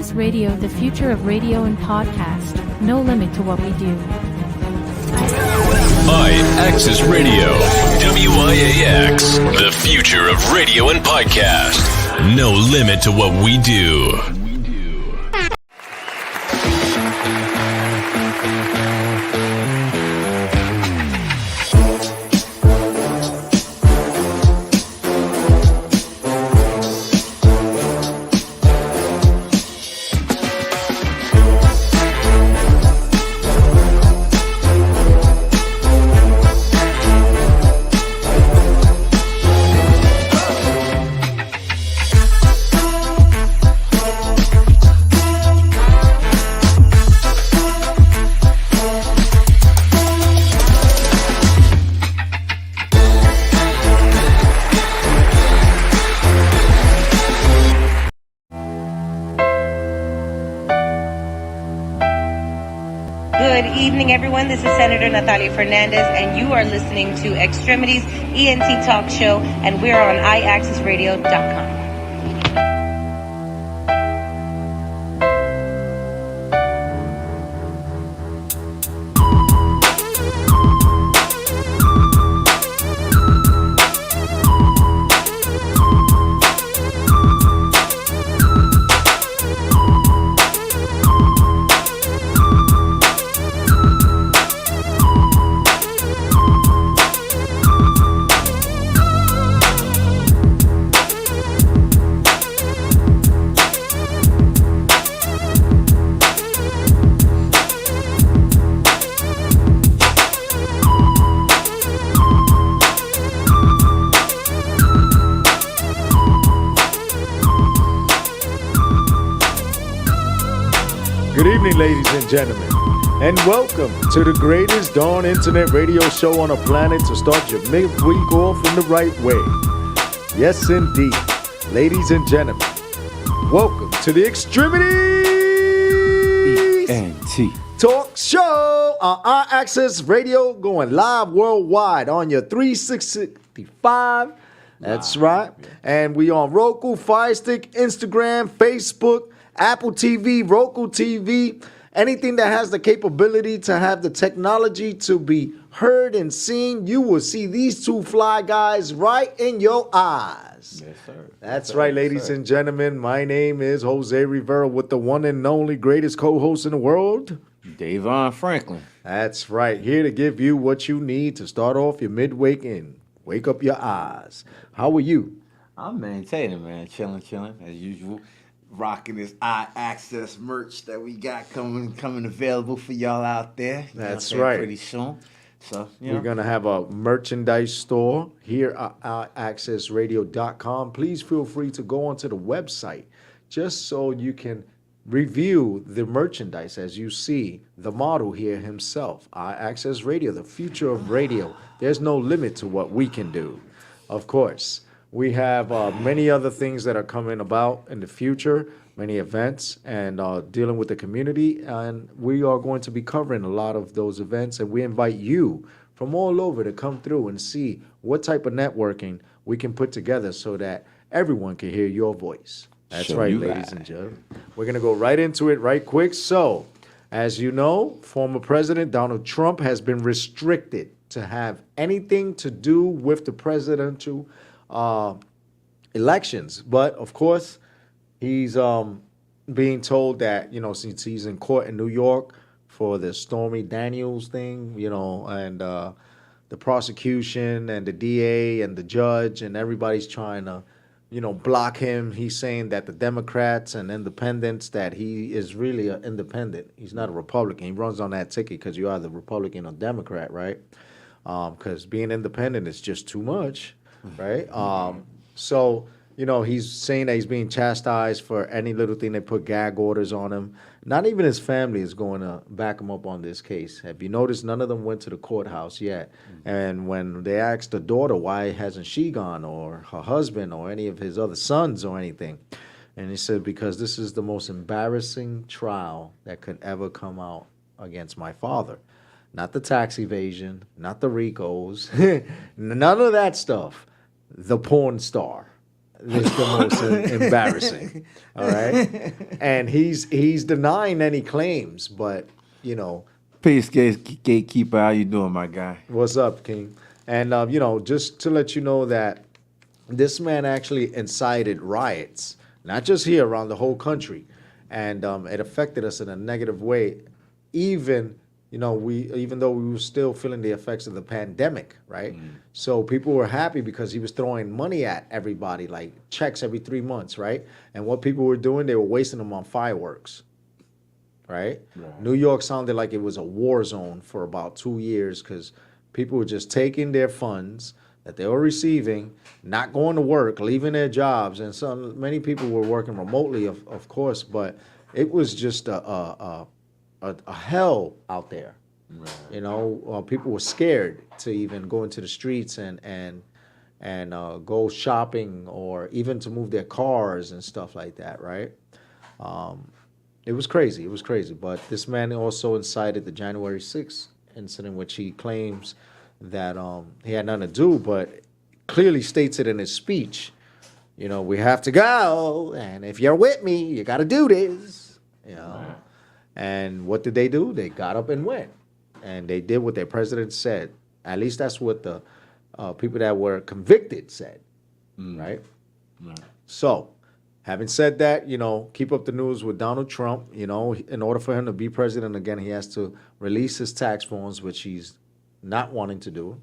I-Axis Radio, the future of radio and podcast. No limit to what we do. I-Axis Radio, WIAX, the future of radio and podcast. No limit to what we do. Everyone, this is Senator Natalia Fernandez, and you are listening to X-Tremitiez ENT Talk Show, and we're on IAccessRadio.com. Good evening, ladies and gentlemen, and welcome to the greatest darn internet radio show on the planet to start your midweek off in the right way. Yes, indeed. Ladies and gentlemen, welcome to the X-Tremitiez ENT Talk Show on I-Axis Radio, going live worldwide on your 365. That's right. And we on Roku, Fire Stick, Instagram, Facebook, Apple TV, Roku TV, anything that has the capability to have the technology to be heard and seen, you will see these two fly guys right in your eyes. Yes, sir. That's right, ladies and gentlemen. My name is Jose Rivera with the one and only greatest co-host in the world, DAYVON Franklin. That's right. Here to give you what you need to start off your midweek and wake up your eyes. How are you? I'm maintaining, man. Chilling as usual. Rocking this I-Access merch that we got coming available for y'all out there. That's right. Pretty soon. So, we're going to have a merchandise store here at IAccessRadio.com. Please feel free to go onto the website just so you can review the merchandise as you see the model here himself. I-Access Radio, the future of radio. There's no limit to what we can do. Of course, we have many other things that are coming about in the future, many events, and dealing with the community. And we are going to be covering a lot of those events. And we invite you from all over to come through and see what type of networking we can put together so that everyone can hear your voice. That's right, ladies and gentlemen. We're going to go right into it right quick. So, as you know, former President Donald Trump has been restricted to have anything to do with the presidential elections. But, of course, he's being told that, since he's in court in New York for the Stormy Daniels thing, and the prosecution and the DA and the judge and everybody's trying to, block him. He's saying that the Democrats and independents, that he is really an independent. He's not a Republican. He runs on that ticket because you're either Republican or Democrat, right? Because being independent is just too much, right? So, he's saying that he's being chastised for any little thing. They put gag orders on him. Not even his family is going to back him up on this case. Have you noticed none of them went to the courthouse yet? And when they asked the daughter why hasn't she gone, or her husband, or any of his other sons or anything, and he said, because this is the most embarrassing trial that could ever come out against my father. Not the tax evasion, not the RICOs, none of that stuff. The porn star. It's the most embarrassing. All right, and he's denying any claims, but you know, Peace, gatekeeper. How you doing, my guy? what's up, King? And you know, just to let you know that this man actually incited riots, not just here, around the whole country, and it affected us in a negative way. Even you know, even though we were still feeling the effects of the pandemic, right? So people were happy because he was throwing money at everybody, like checks every 3 months, right? And what people were doing, they were wasting them on fireworks, right? New York sounded like it was a war zone for about 2 years because people were just taking their funds that they were receiving, not going to work, leaving their jobs, and so many people were working remotely, of course, but it was just a hell out there. You know, people were scared to even go into the streets and go shopping or even to move their cars and stuff like that, right? It was crazy. It was crazy. But this man also incited the January 6th incident, which he claims that he had nothing to do, but clearly states it in his speech. You know, we have to go, and if you're with me, you got to do this. You know. And what did they do? They got up and went. And they did what their president said. At least that's what the people that were convicted said, right? So, having said that, you know, keep up the news with Donald Trump. You know, in order for him to be president again, he has to release his tax forms, which he's not wanting to do.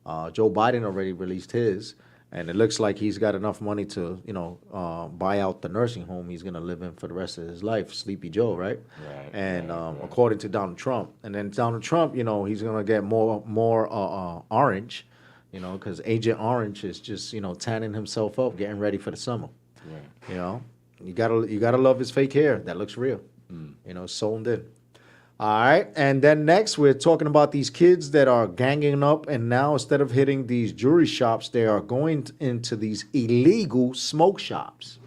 Joe Biden already released his. And it looks like he's got enough money to, you know, buy out the nursing home he's going to live in for the rest of his life, Sleepy Joe, right? And according to Donald Trump. And then Donald Trump, you know, he's going to get more orange, you know, because Agent Orange is just, you know, tanning himself up, getting ready for the summer. You know, you gotta love his fake hair. That looks real. You know, sewn in. All right, and then next we're talking about these kids that are ganging up, and now instead of hitting these jewelry shops, they are going into these illegal smoke shops,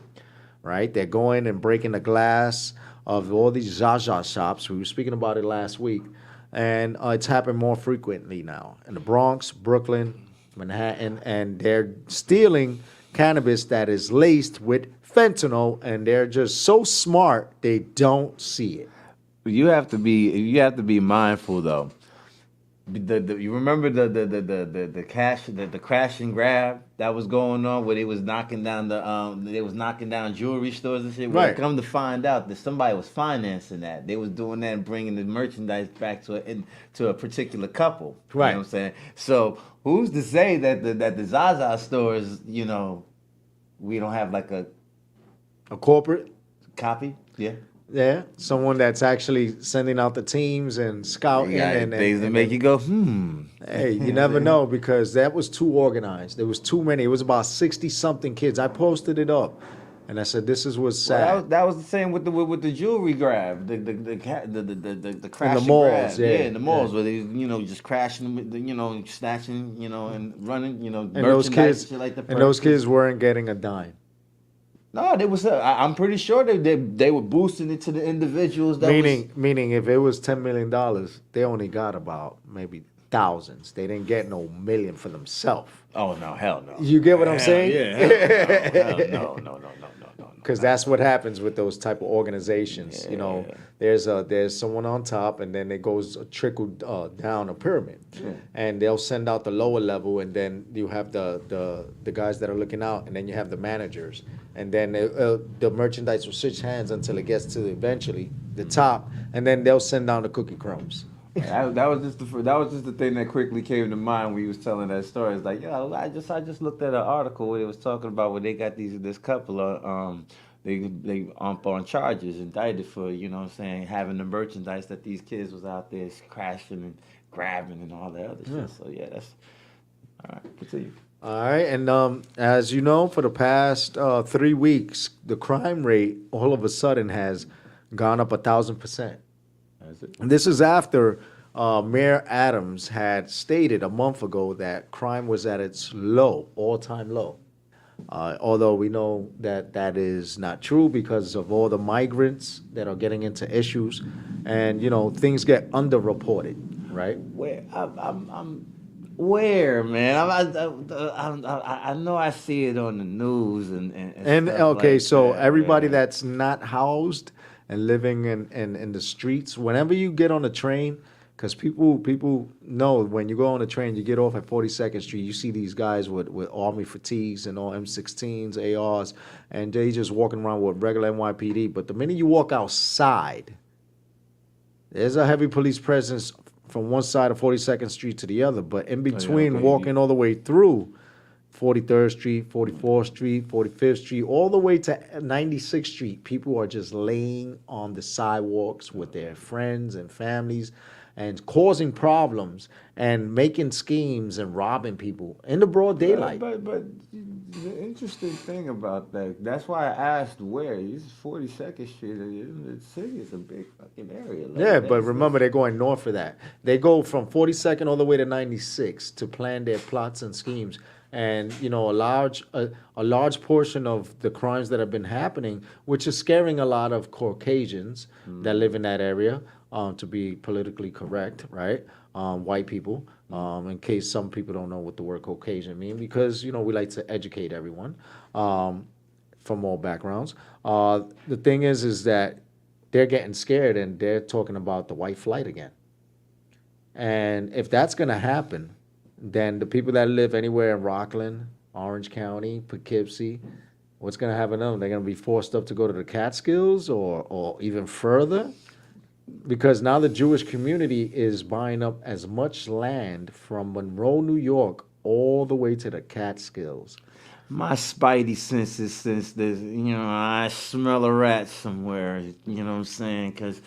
right? They're going and breaking the glass of all these Zaza shops. We were speaking about it last week, and it's happened more frequently now in the Bronx, Brooklyn, Manhattan, and they're stealing cannabis that is laced with fentanyl, and they're just so smart they don't see it. You have to be mindful though. You remember the crash and grab that was going on where they was knocking down jewelry stores and shit. Right. Come to find out that somebody was financing that. They was doing that and bringing the merchandise back to a particular couple. Right. You know what I'm saying? So who's to say that the Zaza stores, you know, we don't have like a corporate copy? Yeah. Yeah, someone that's actually sending out the teams and scouting and things that make you go, Hey, you never know, because that was too organized. There was too many. It was about 60-something kids. I posted it up, and I said, "This is what's sad." Well, that was the same with the jewelry grab, the crash in the malls, grab. In the malls where they, you know, just crashing, you know, snatching, you know, and running, you know, and those kids, shit like that. and those kids weren't getting a dime. No, they was. I'm pretty sure they were boosting it to the individuals. Meaning, if it was $10 million, they only got about maybe thousands. They didn't get no million for themselves. Oh no, hell no. You get what I'm saying? Yeah. No. Because that's what happens with those type of organizations. You know, there's someone on top, and then it goes trickle down a pyramid, and they'll send out the lower level, and then you have the guys that are looking out, and then you have the managers, and then the merchandise will switch hands until it gets to eventually the top, and then they'll send down the cookie crumbs. That was just the thing that quickly came to mind when you was telling that story. It's like, I just looked at an article where it was talking about where they got this couple they on charges, indicted for, you know what I'm saying, having the merchandise that these kids was out there crashing and grabbing and all that other shit. So yeah, that's all right. Continue. All right, and as you know, for the past 3 weeks, the crime rate all of a sudden has gone up 1,000%. And this is after Mayor Adams had stated a month ago that crime was at its all-time low. Although we know that is not true because of all the migrants that are getting into issues, and you know things get underreported, right? Where Where, man? I know I see it on the news and stuff okay, like so that, everybody man. that's not housed and living in the streets, whenever you get on a train, because people know when you go on a train, you get off at 42nd Street, you see these guys with army fatigues and all M16s, ARs, and they just walking around with regular NYPD. But the minute you walk outside, there's a heavy police presence from one side of 42nd Street to the other, but in Oh, yeah, between okay. walking all the way through 43rd Street, 44th Street, 45th Street, all the way to 96th Street, people are just laying on the sidewalks with their friends and families and causing problems and making schemes and robbing people in the broad daylight. But the interesting thing about that's why I asked where. This is 42nd Street. The city is a big fucking area. Like, Yeah, but remember they're going north of that. They go from 42nd all the way to 96 to plan their plots and schemes. And you know, a large portion of the crimes that have been happening, which is scaring a lot of Caucasians that live in that area, to be politically correct, right? White people, in case some people don't know what the word Caucasian mean, because you know we like to educate everyone from all backgrounds. The thing is that they're getting scared and they're talking about the white flight again. And if that's going to happen, then the people that live anywhere in Rockland, Orange County, Poughkeepsie, what's going to happen to them? They're going to be forced up to go to the Catskills or even further? Because now the Jewish community is buying up as much land from Monroe, New York, all the way to the Catskills. My spidey senses sense this, I smell a rat somewhere, you know what I'm saying? Because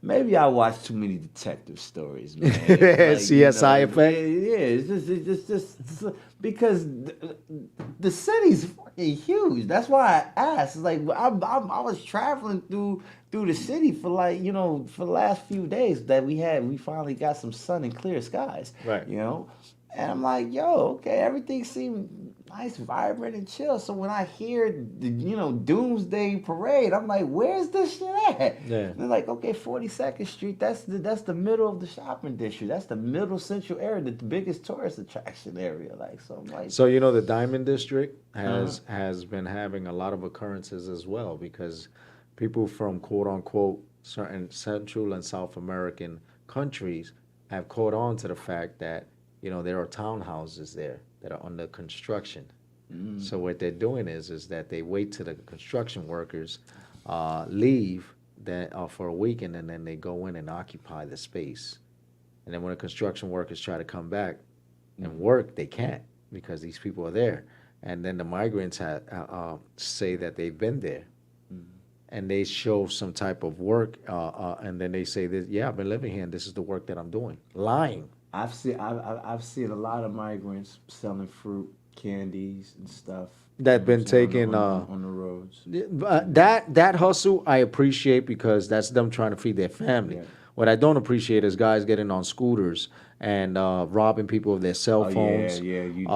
maybe I watch too many detective stories, man. CSI effect? Yeah, it's just because the city's fucking huge. That's why I asked. It's like I was traveling through the city for for the last few days that we finally got some sun and clear skies. Right. And I'm like, yo, okay, everything seemed nice, vibrant, and chill. So when I hear the, Doomsday Parade, I'm like, where's this shit at? Yeah. And they're like, okay, 42nd Street, that's the middle of the shopping district. That's the middle central area, the biggest tourist attraction area. So I'm like, So the Diamond District has been having a lot of occurrences as well, because people from quote unquote certain Central and South American countries have caught on to the fact that there are townhouses there that are under construction. So what they're doing is that they wait till the construction workers leave for a weekend, and then they go in and occupy the space. And then when the construction workers try to come back and work, they can't, because these people are there. And then the migrants say that they've been there. And they show some type of work, and then they say that, yeah, I've been living here, and this is the work that I'm doing. Lying. I've seen a lot of migrants selling fruit, candies, and stuff That been taken on the roads. That hustle I appreciate, because that's them trying to feed their family. Yeah. What I don't appreciate is guys getting on scooters and robbing people of their cell phones. Yeah. You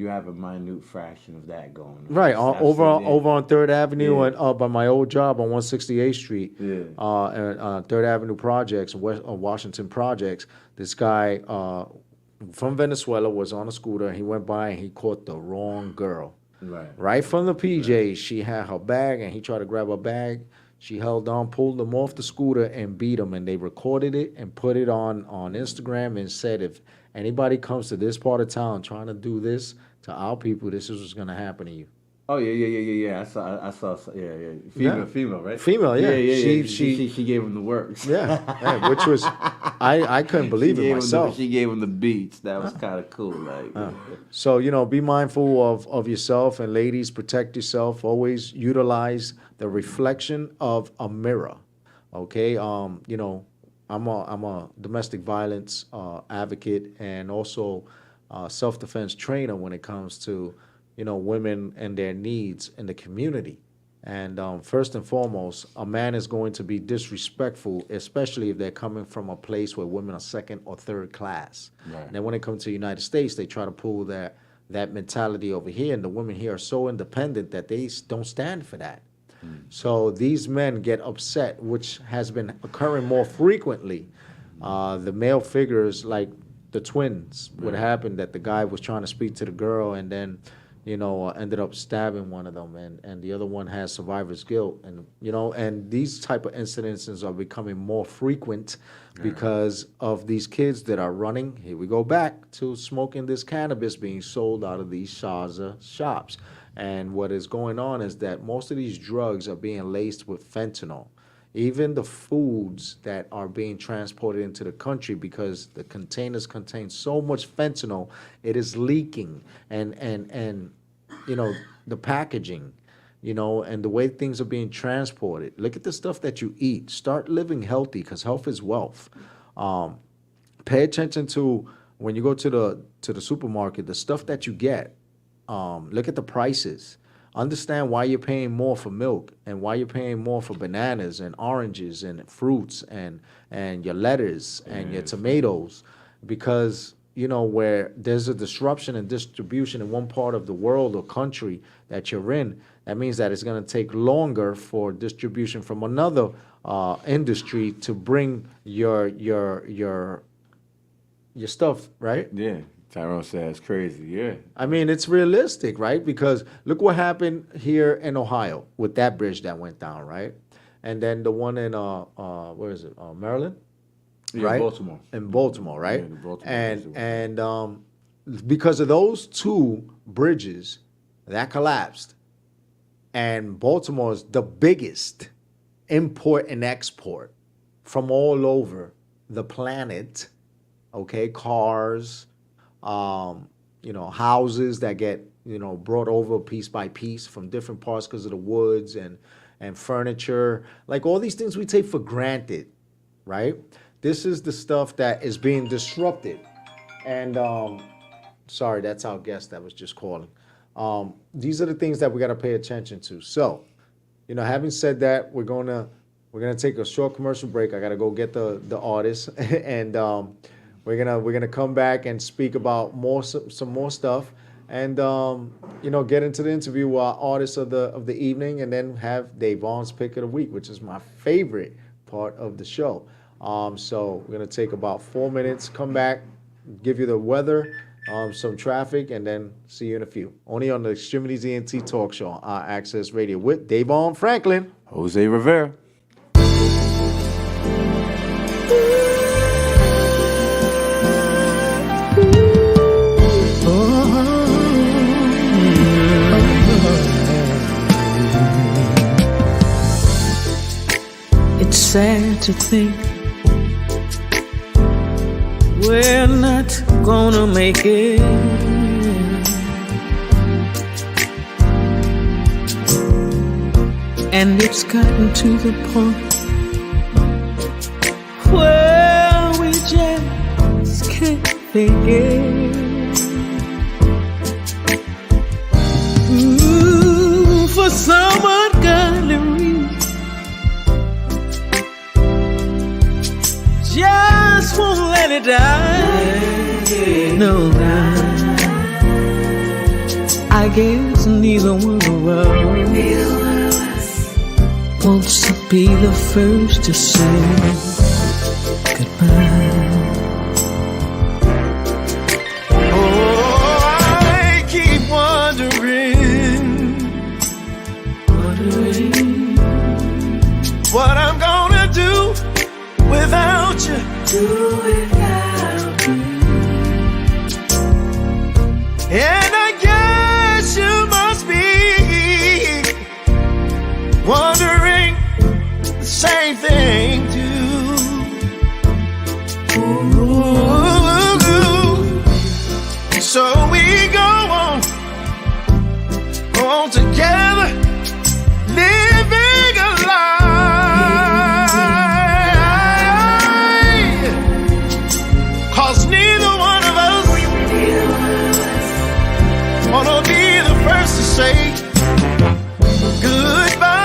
have a minute fraction of that going on. Right, over on 3rd Avenue Yeah. and by my old job on 168th Street, Yeah. and 3rd Avenue Projects, Washington Projects. This guy from Venezuela was on a scooter, and he went by and he caught the wrong girl. Right from the PJs, she had her bag, and he tried to grab her bag. She held on, pulled him off the scooter, and beat him. And they recorded it and put it on Instagram and said, if anybody comes to this part of town trying to do this to our people, this is what's going to happen to you. Oh yeah. I saw. Yeah. Female, right? Female, yeah. She gave him the works. Yeah, which was I couldn't believe it myself. She gave him the beats. That was kind of cool. So be mindful of yourself, and ladies, protect yourself. Always utilize the reflection of a mirror. Okay, I'm a domestic violence advocate, and also self-defense trainer when it comes to women and their needs in the community. And first and foremost, a man is going to be disrespectful, especially if they're coming from a place where women are second or third class. Right. And then when they come to the United States, they try to pull that mentality over here, and the women here are so independent that they don't stand for that. So these men get upset, which has been occurring more frequently The male figures, like the twins, what happened that the guy was trying to speak to the girl and then, ended up stabbing one of them, and the other one has survivor's guilt, and and these type of incidences are becoming more frequent because of these kids that are running. Here we go back to smoking this cannabis being sold out of these Shaza shops, and what is going on is that most of these drugs are being laced with fentanyl. Even the foods that are being transported into the country, because the containers contain so much fentanyl, it is leaking, and the packaging, and the way things are being transported. Look at the stuff that you eat. Start living healthy, because health is wealth. Pay attention to when you go to the supermarket, the stuff that you get. Look at the prices. Understand why you're paying more for milk and why you're paying more for bananas and oranges and fruits and your lettuce and your tomatoes, because where there's a disruption in distribution in one part of the world or country that you're in, that means that it's going to take longer for distribution from another industry to bring your stuff, right? Yeah. Tyrone said it's crazy, yeah. I mean, it's realistic, right? Because look what happened here in Ohio with that bridge that went down, right? And then the one in where is it? Maryland, Yeah, right? Baltimore. In Baltimore, right? Yeah, the Baltimore and because of those two bridges that collapsed, and Baltimore is the biggest import and export from all over the planet. Okay, cars. Houses that get, brought over piece by piece from different parts because of the woods and furniture, like all these things we take for granted, right? This is the stuff that is being disrupted. And sorry, that's our guest that was just calling. These are the things that we got to pay attention to. So, having said that, we're gonna take a short commercial break. I got to go get the artist and we're gonna come back and speak about some more stuff, and get into the interview with our artist of the evening, and then have DAYVON's pick of the week, which is my favorite part of the show. So we're gonna take about 4 minutes, come back, give you the weather, some traffic, and then see you in a few. Only on the X-Tremitiez ENT Talk Show on our Access Radio with DAYVON Franklin, Jose Rivera. It's sad to think we're not gonna make it. And it's gotten to the point where we just can't make it. For some ungodly reason, just won't let it die. No, I guess neither one of us wants to be the first to say goodbye. Oh, I keep wondering what I'm gonna do without you. And I guess you must be wondering the same thing too. Ooh. So we go on together, living a lie. 'Cause neither one of us wanna be the first to say goodbye.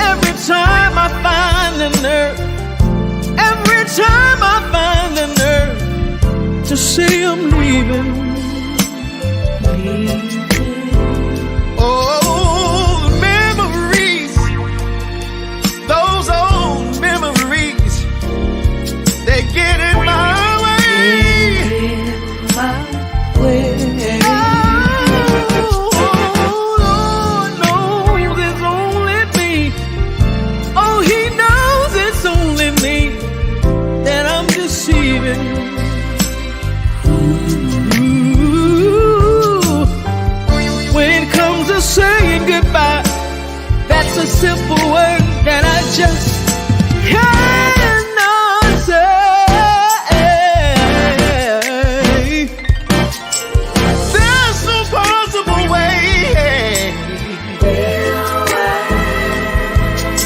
Every time I find the nerve, every time I find the nerve to say I'm leaving. Oh, the memories just cannot say. There's no possible way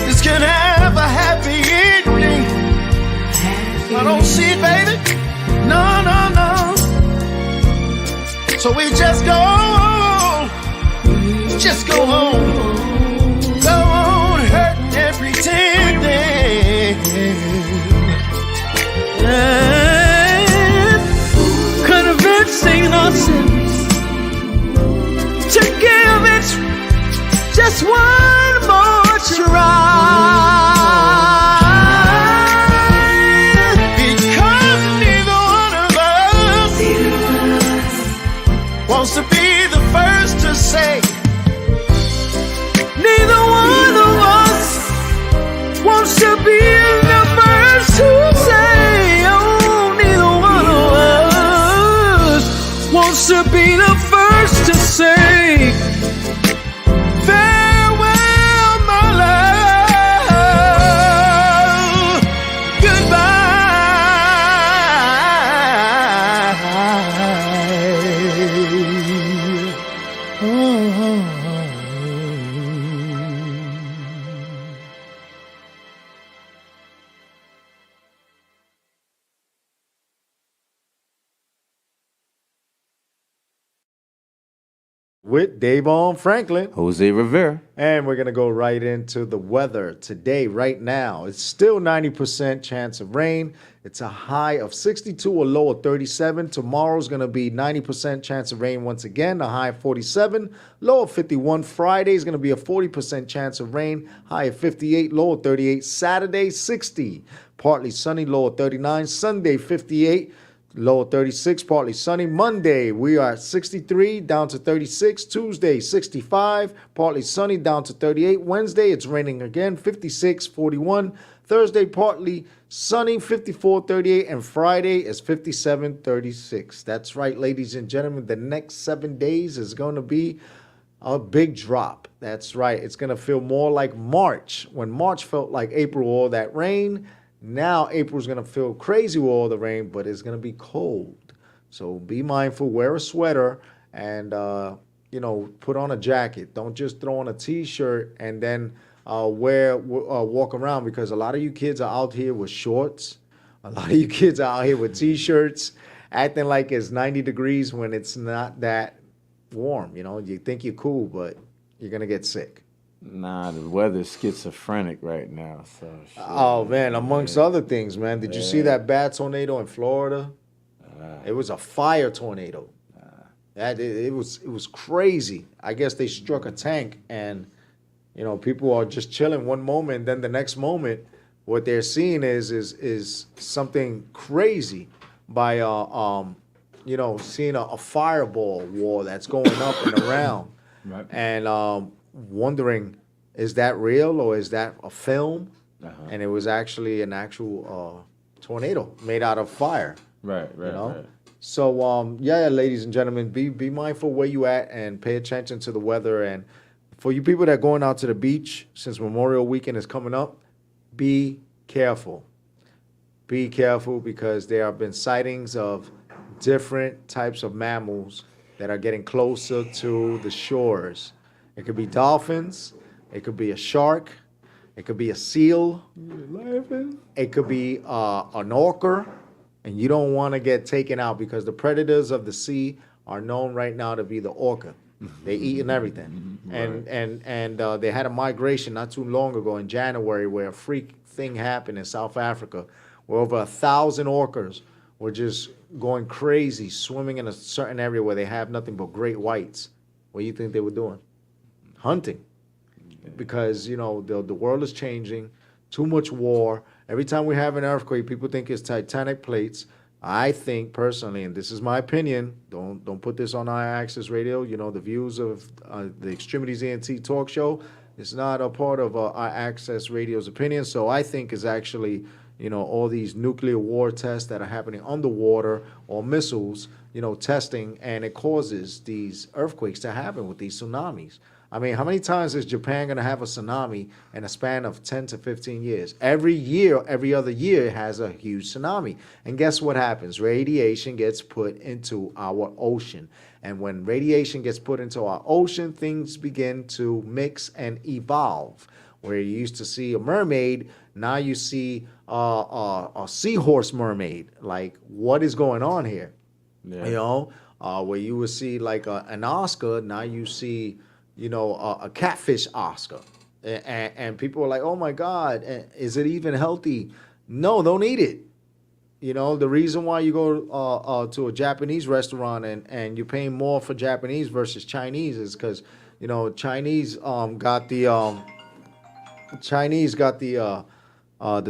this can have a happy ending. I don't see it, baby. No, no, no. So we just go on, go on hurting and pretending, and convincing ourselves to give it just one more try. Because neither one of us wants to be the first to say. Neither one of us wants to be the first to say. Oh, neither one of us wants to be the first to say. Farewell, my love. Goodbye. Oh. With DAYVON Franklin. Jose Rivera. And we're going to go right into the weather today, right now. It's still 90% chance of rain. It's a high of 62, a low of 37. Tomorrow's going to be 90% chance of rain once again, a high of 47, low of 51. Friday's going to be a 40% chance of rain, high of 58, low of 38. Saturday, 60, partly sunny, low of 39. Sunday, 58. Low of 36, partly sunny. Monday, we are at 63, down to 36. Tuesday, 65, partly sunny, down to 38. Wednesday, it's raining again, 56, 41. Thursday, partly sunny, 54, 38. And Friday is 57, 36. That's right, ladies and gentlemen. The next 7 days is going to be a big drop. That's right. It's going to feel more like March. When March felt like April, all that rain. Now April's going to feel crazy with all the rain, but it's going to be cold. So be mindful, wear a sweater, and, put on a jacket. Don't just throw on a T-shirt and then walk around, because a lot of you kids are out here with shorts. A lot of you kids are out here with T-shirts, acting like it's 90 degrees when it's not that warm. You think you're cool, but you're going to get sick. Nah, the weather's schizophrenic right now. So. Shit. Oh man, amongst other things, man. Did you see that bad tornado in Florida? It was a fire tornado. It was crazy. I guess they struck a tank, and people are just chilling one moment, then the next moment, what they're seeing is something crazy by seeing a fireball wall that's going up and around, right. And wondering, is that real or is that a film? And it was actually an actual tornado made out of fire. Right. So, ladies and gentlemen, be mindful where you at and pay attention to the weather. And for you people that are going out to the beach, since Memorial Weekend is coming up, be careful. Be careful, because there have been sightings of different types of mammals that are getting closer to the shores. It could be dolphins. It could be a shark. It could be a seal. It could be an orca. And you don't want to get taken out, because the predators of the sea are known right now to be the orca. They eating everything. Right. And they had a migration not too long ago in January where a freak thing happened in South Africa where over 1,000 orcas were just going crazy, swimming in a certain area where they have nothing but great whites. What do you think they were doing? Hunting. Because, the world is changing. Too much war. Every time we have an earthquake, people think it's tectonic plates. I think personally, and this is my opinion, don't put this on I-Access Radio. The views of the X-Tremitiez ENT talk show is not a part of I-Access Radio's opinion. So I think it's actually, all these nuclear war tests that are happening underwater, or missiles, testing, and it causes these earthquakes to happen with these tsunamis. I mean, how many times is Japan going to have a tsunami in a span of 10 to 15 years? Every year, every other year, it has a huge tsunami. And guess what happens? Radiation gets put into our ocean. And when radiation gets put into our ocean, things begin to mix and evolve. Where you used to see a mermaid, now you see a seahorse mermaid. Like, what is going on here? Yeah. You know, where you would see like an Oscar, now you see, you know, a catfish Oscar. And people are like, oh my God, is it even healthy? No, don't eat it. You know, the reason why you go to a Japanese restaurant and you're paying more for Japanese versus Chinese is because, you know, Chinese got the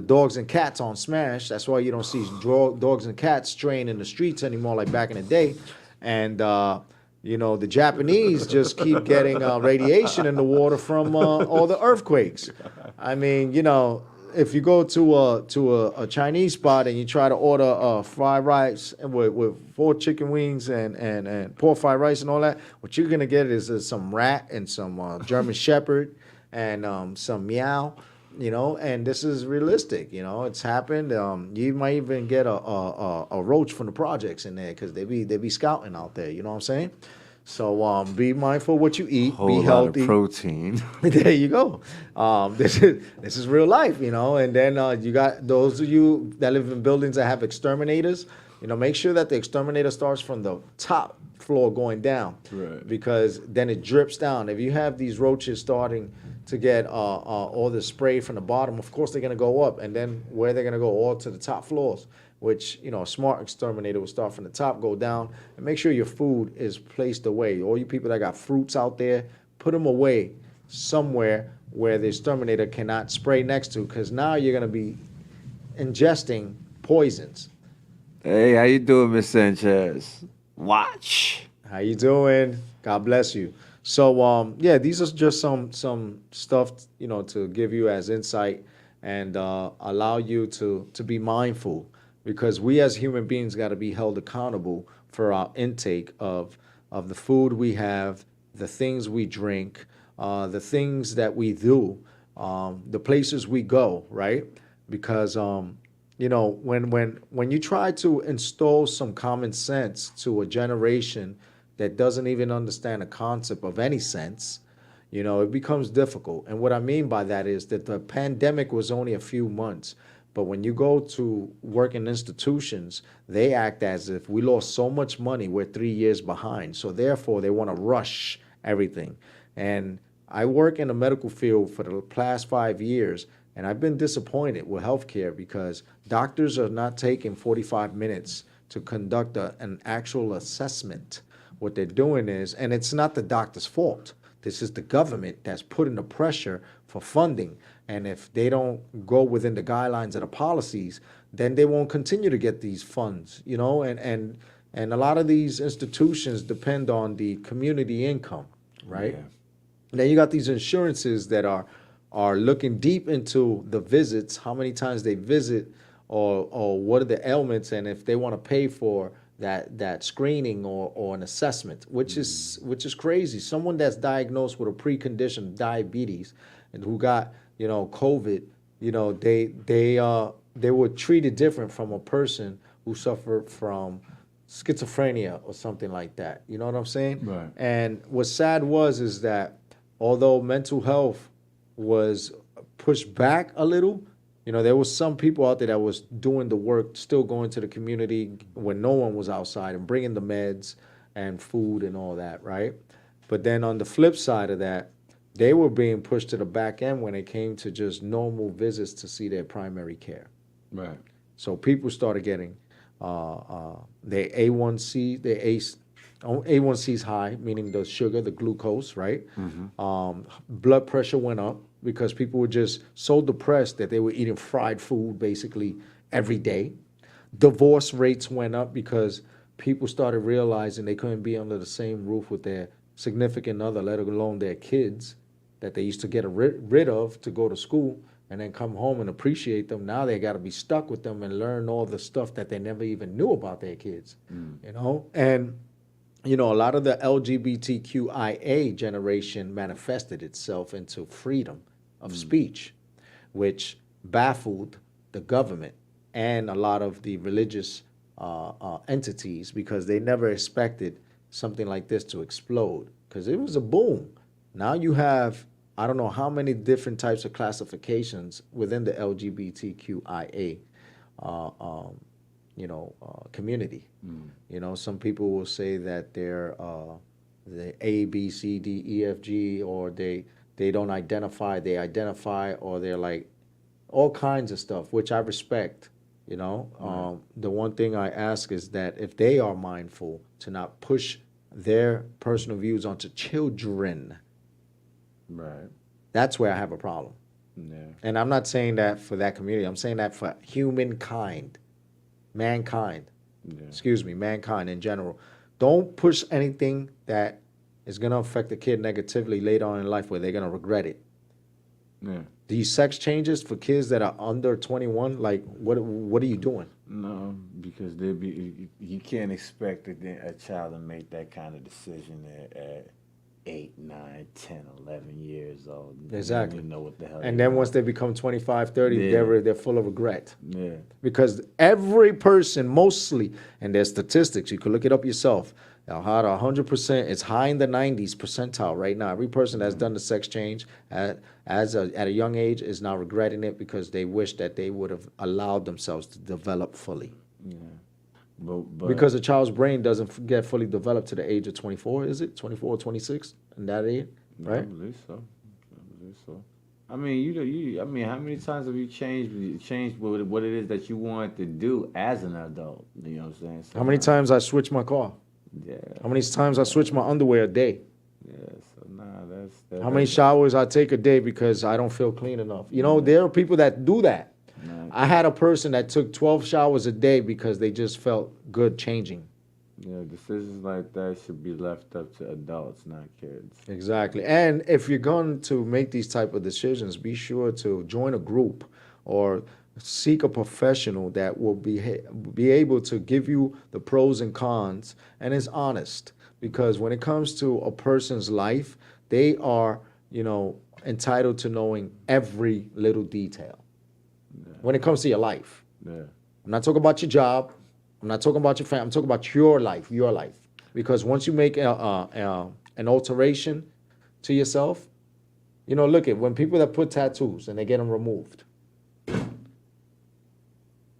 dogs and cats on smash. That's why you don't see dogs and cats straying in the streets anymore like back in the day. And you know, the Japanese just keep getting radiation in the water from all the earthquakes. I mean, you know, if you go to a Chinese spot and you try to order fried rice with 4 chicken wings and pork fried rice and all that, what you're gonna get is some rat and some German Shepherd and some meow, you know. And this is realistic, you know. It's happened. You might even get a roach from the projects in there because they be scouting out there. You know what I'm saying? So be mindful what you eat. Whole be lot healthy. of protein. There you go. This is real life, you know. And then you got those of you that live in buildings that have exterminators. You know, make sure that the exterminator starts from the top floor going down, Right. because then it drips down. If you have these roaches starting to get all the spray from the bottom, of course they're gonna go up, and then where they're gonna go all to the top floors. Which, you know, a smart exterminator will start from the top, go down, and make sure your food is placed away. All you people that got fruits out there, put them away somewhere where the exterminator cannot spray next to, because now you're gonna be ingesting poisons. Hey, how you doing, Miss Sanchez? Watch. How you doing? God bless you. So yeah, these are just some stuff, you know, to give you as insight and allow you to be mindful, because we as human beings got to be held accountable for our intake of the food we have, the things we drink, the things that we do, the places we go, right? Because you know, when you try to install some common sense to a generation that doesn't even understand the concept of any sense, you know, it becomes difficult. And what I mean by that is that the pandemic was only a few months. But when you go to work in institutions, they act as if we lost so much money, we're 3 years behind. So therefore, they want to rush everything. And I work in the medical field for the past 5 years, and I've been disappointed with healthcare because doctors are not taking 45 minutes to conduct an actual assessment. What they're doing is, and it's not the doctor's fault, this is the government that's putting the pressure for funding. And if they don't go within the guidelines of the policies, then they won't continue to get these funds, you know, and a lot of these institutions depend on the community income, right? Yeah. Then you got these insurances that are looking deep into the visits, how many times they visit, or what are the ailments, and if they want to pay for that screening or an assessment, which is crazy. Someone that's diagnosed with a precondition, diabetes, and who got, you know, COVID, you know, they were treated different from a person who suffered from schizophrenia or something like that. You know what I'm saying? Right. And what's sad is that although mental health was pushed back a little, you know, there was some people out there that was doing the work, still going to the community when no one was outside and bringing the meds and food and all that, right? But then on the flip side of that, they were being pushed to the back end when it came to just normal visits to see their primary care. Right. So people started getting their A1C, their A1C is high, meaning the sugar, the glucose, right? Mm-hmm. Blood pressure went up because people were just so depressed that they were eating fried food basically every day. Divorce rates went up because people started realizing they couldn't be under the same roof with their significant other, let alone their kids that they used to get rid of to go to school and then come home and appreciate them. Now they got to be stuck with them and learn all the stuff that they never even knew about their kids, you know? And you know, a lot of the LGBTQIA generation manifested itself into freedom of speech, which baffled the government and a lot of the religious entities because they never expected something like this to explode because it was a boom. Now you have, I don't know how many different types of classifications within the LGBTQIA community. You know, some people will say that they're the A, B, C, D, E, F, G, or they don't identify, they identify, or they're like all kinds of stuff, which I respect. You know, the one thing I ask is that if they are mindful to not push their personal views onto children, Right. that's where I have a problem. Yeah. And I'm not saying that for that community. I'm saying that for humankind, mankind. Yeah. Excuse me, mankind in general. Don't push anything that is going to affect the kid negatively later on in life where they're going to regret it. Yeah. These sex changes for kids that are under 21, like, what are you doing? No, because you can't expect a child to make that kind of decision at 8, 9, 10, 11 years old. Exactly. They don't even know what the hell. And then once they become 25, 30, Yeah. they're full of regret. Yeah. Because every person, mostly, and there's statistics, you can look it up yourself, out of 100%, it's high in the 90s percentile right now. Every person that's done the sex change at a young age is now regretting it because they wish that they would have allowed themselves to develop fully. Yeah. But Because a child's brain doesn't get fully developed to the age of 24, is it? 24 or 26? In that age, I right? believe so. I mean, I mean, how many times have you changed what it is that you want to do as an adult? You know what I'm saying? So How many times I switch my car? Yeah. How many times I switch my underwear a day? Yeah. So that's How many showers I take a day because I don't feel clean enough? You know, there are people that do that. Right. I had a person that took 12 showers a day because they just felt good changing. Yeah, decisions like that should be left up to adults, not kids. Exactly. And if you're going to make these type of decisions, be sure to join a group or seek a professional that will be able to give you the pros and cons and is honest. Because when it comes to a person's life, they are, you know, entitled to knowing every little detail. Yeah. When it comes to your life. Yeah. I'm not talking about your job. I'm not talking about your family. I'm talking about your life, Because once you make an alteration to yourself, you know, look at when people that put tattoos and they get them removed.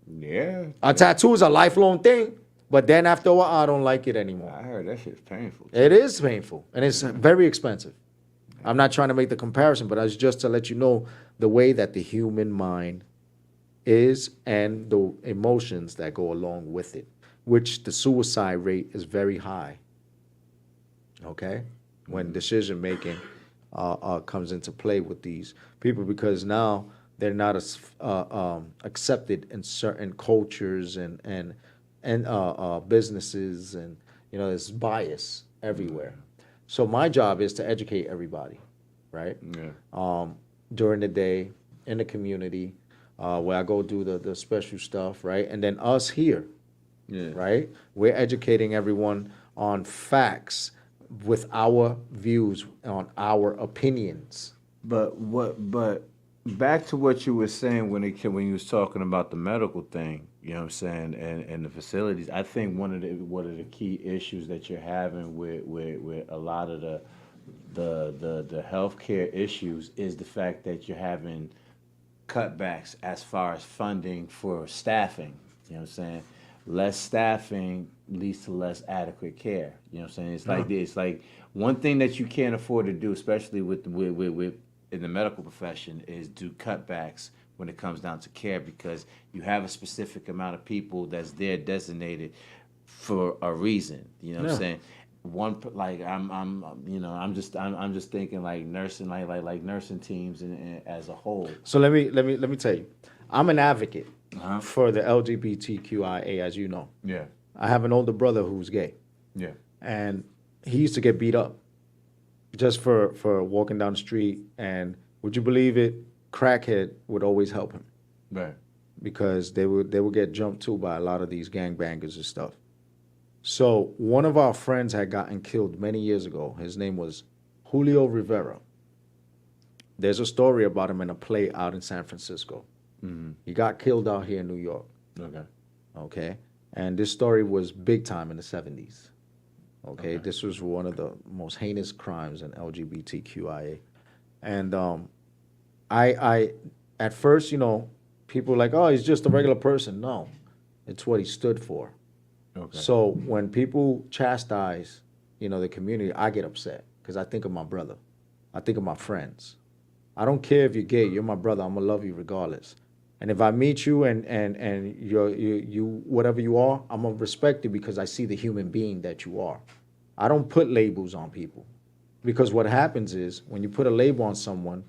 Yeah. A tattoo is a lifelong thing, but then after a while, I don't like it anymore. I heard that shit's painful. It is painful, and it's very expensive. I'm not trying to make the comparison, but it's just to let you know the way that the human mind is and the emotions that go along with it, which the suicide rate is very high. Okay? When decision making comes into play with these people, because now they're not as accepted in certain cultures and businesses, and you know, there's bias everywhere. So my job is to educate everybody, right? Yeah. During the day in the community, where I go do the special stuff, right? And then us here, Yeah. right? We're educating everyone on facts with our views, on our opinions. But back to what you were saying when you was talking about the medical thing, you know what I'm saying, and the facilities. I think one of the key issues that you're having with a lot of the healthcare issues is the fact that you're having cutbacks as far as funding for staffing. You know what I'm saying? Less staffing leads to less adequate care. You know what I'm saying? It's like this. Like one thing that you can't afford to do, especially with in the medical profession, is do cutbacks when it comes down to care, because you have a specific amount of people that's there designated for a reason. You know what I'm saying? I'm just thinking like nursing, like nursing teams and as a whole. So let me tell you, I'm an advocate for the LGBTQIA, as you know. Yeah. I have an older brother who's gay, Yeah. and he used to get beat up just for walking down the street. And would you believe it? Crackhead would always help him Right. because they would get jumped too by a lot of these gangbangers and stuff. So one of our friends had gotten killed many years ago. His name was Julio Rivera. There's a story about him in a play out in San Francisco. He got killed out here in New York. Okay. And this story was big time in the 70s. Okay. This was one of the most heinous crimes in LGBTQIA. And I at first, you know, people were like, oh, he's just a regular person. No, it's what he stood for. Okay. So when people chastise, you know, the community, I get upset because I think of my brother. I think of my friends. I don't care if you're gay. You're my brother. I'm gonna love you regardless. And if I meet you and you whatever you are, I'm gonna respect you because I see the human being that you are. I don't put labels on people, because what happens is when you put a label on someone,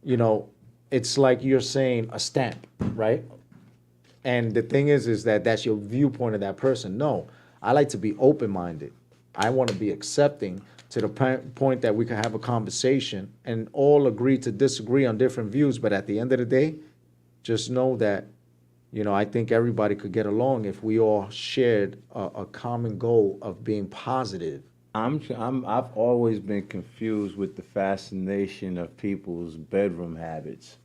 you know, it's like you're saying a stamp, right? And the thing is that that's your viewpoint of that person. No, I like to be open-minded. I want to be accepting to the point that we can have a conversation and all agree to disagree on different views. But at the end of the day, just know that, you know, I think everybody could get along if we all shared a common goal of being positive. I've always been confused with the fascination of people's bedroom habits.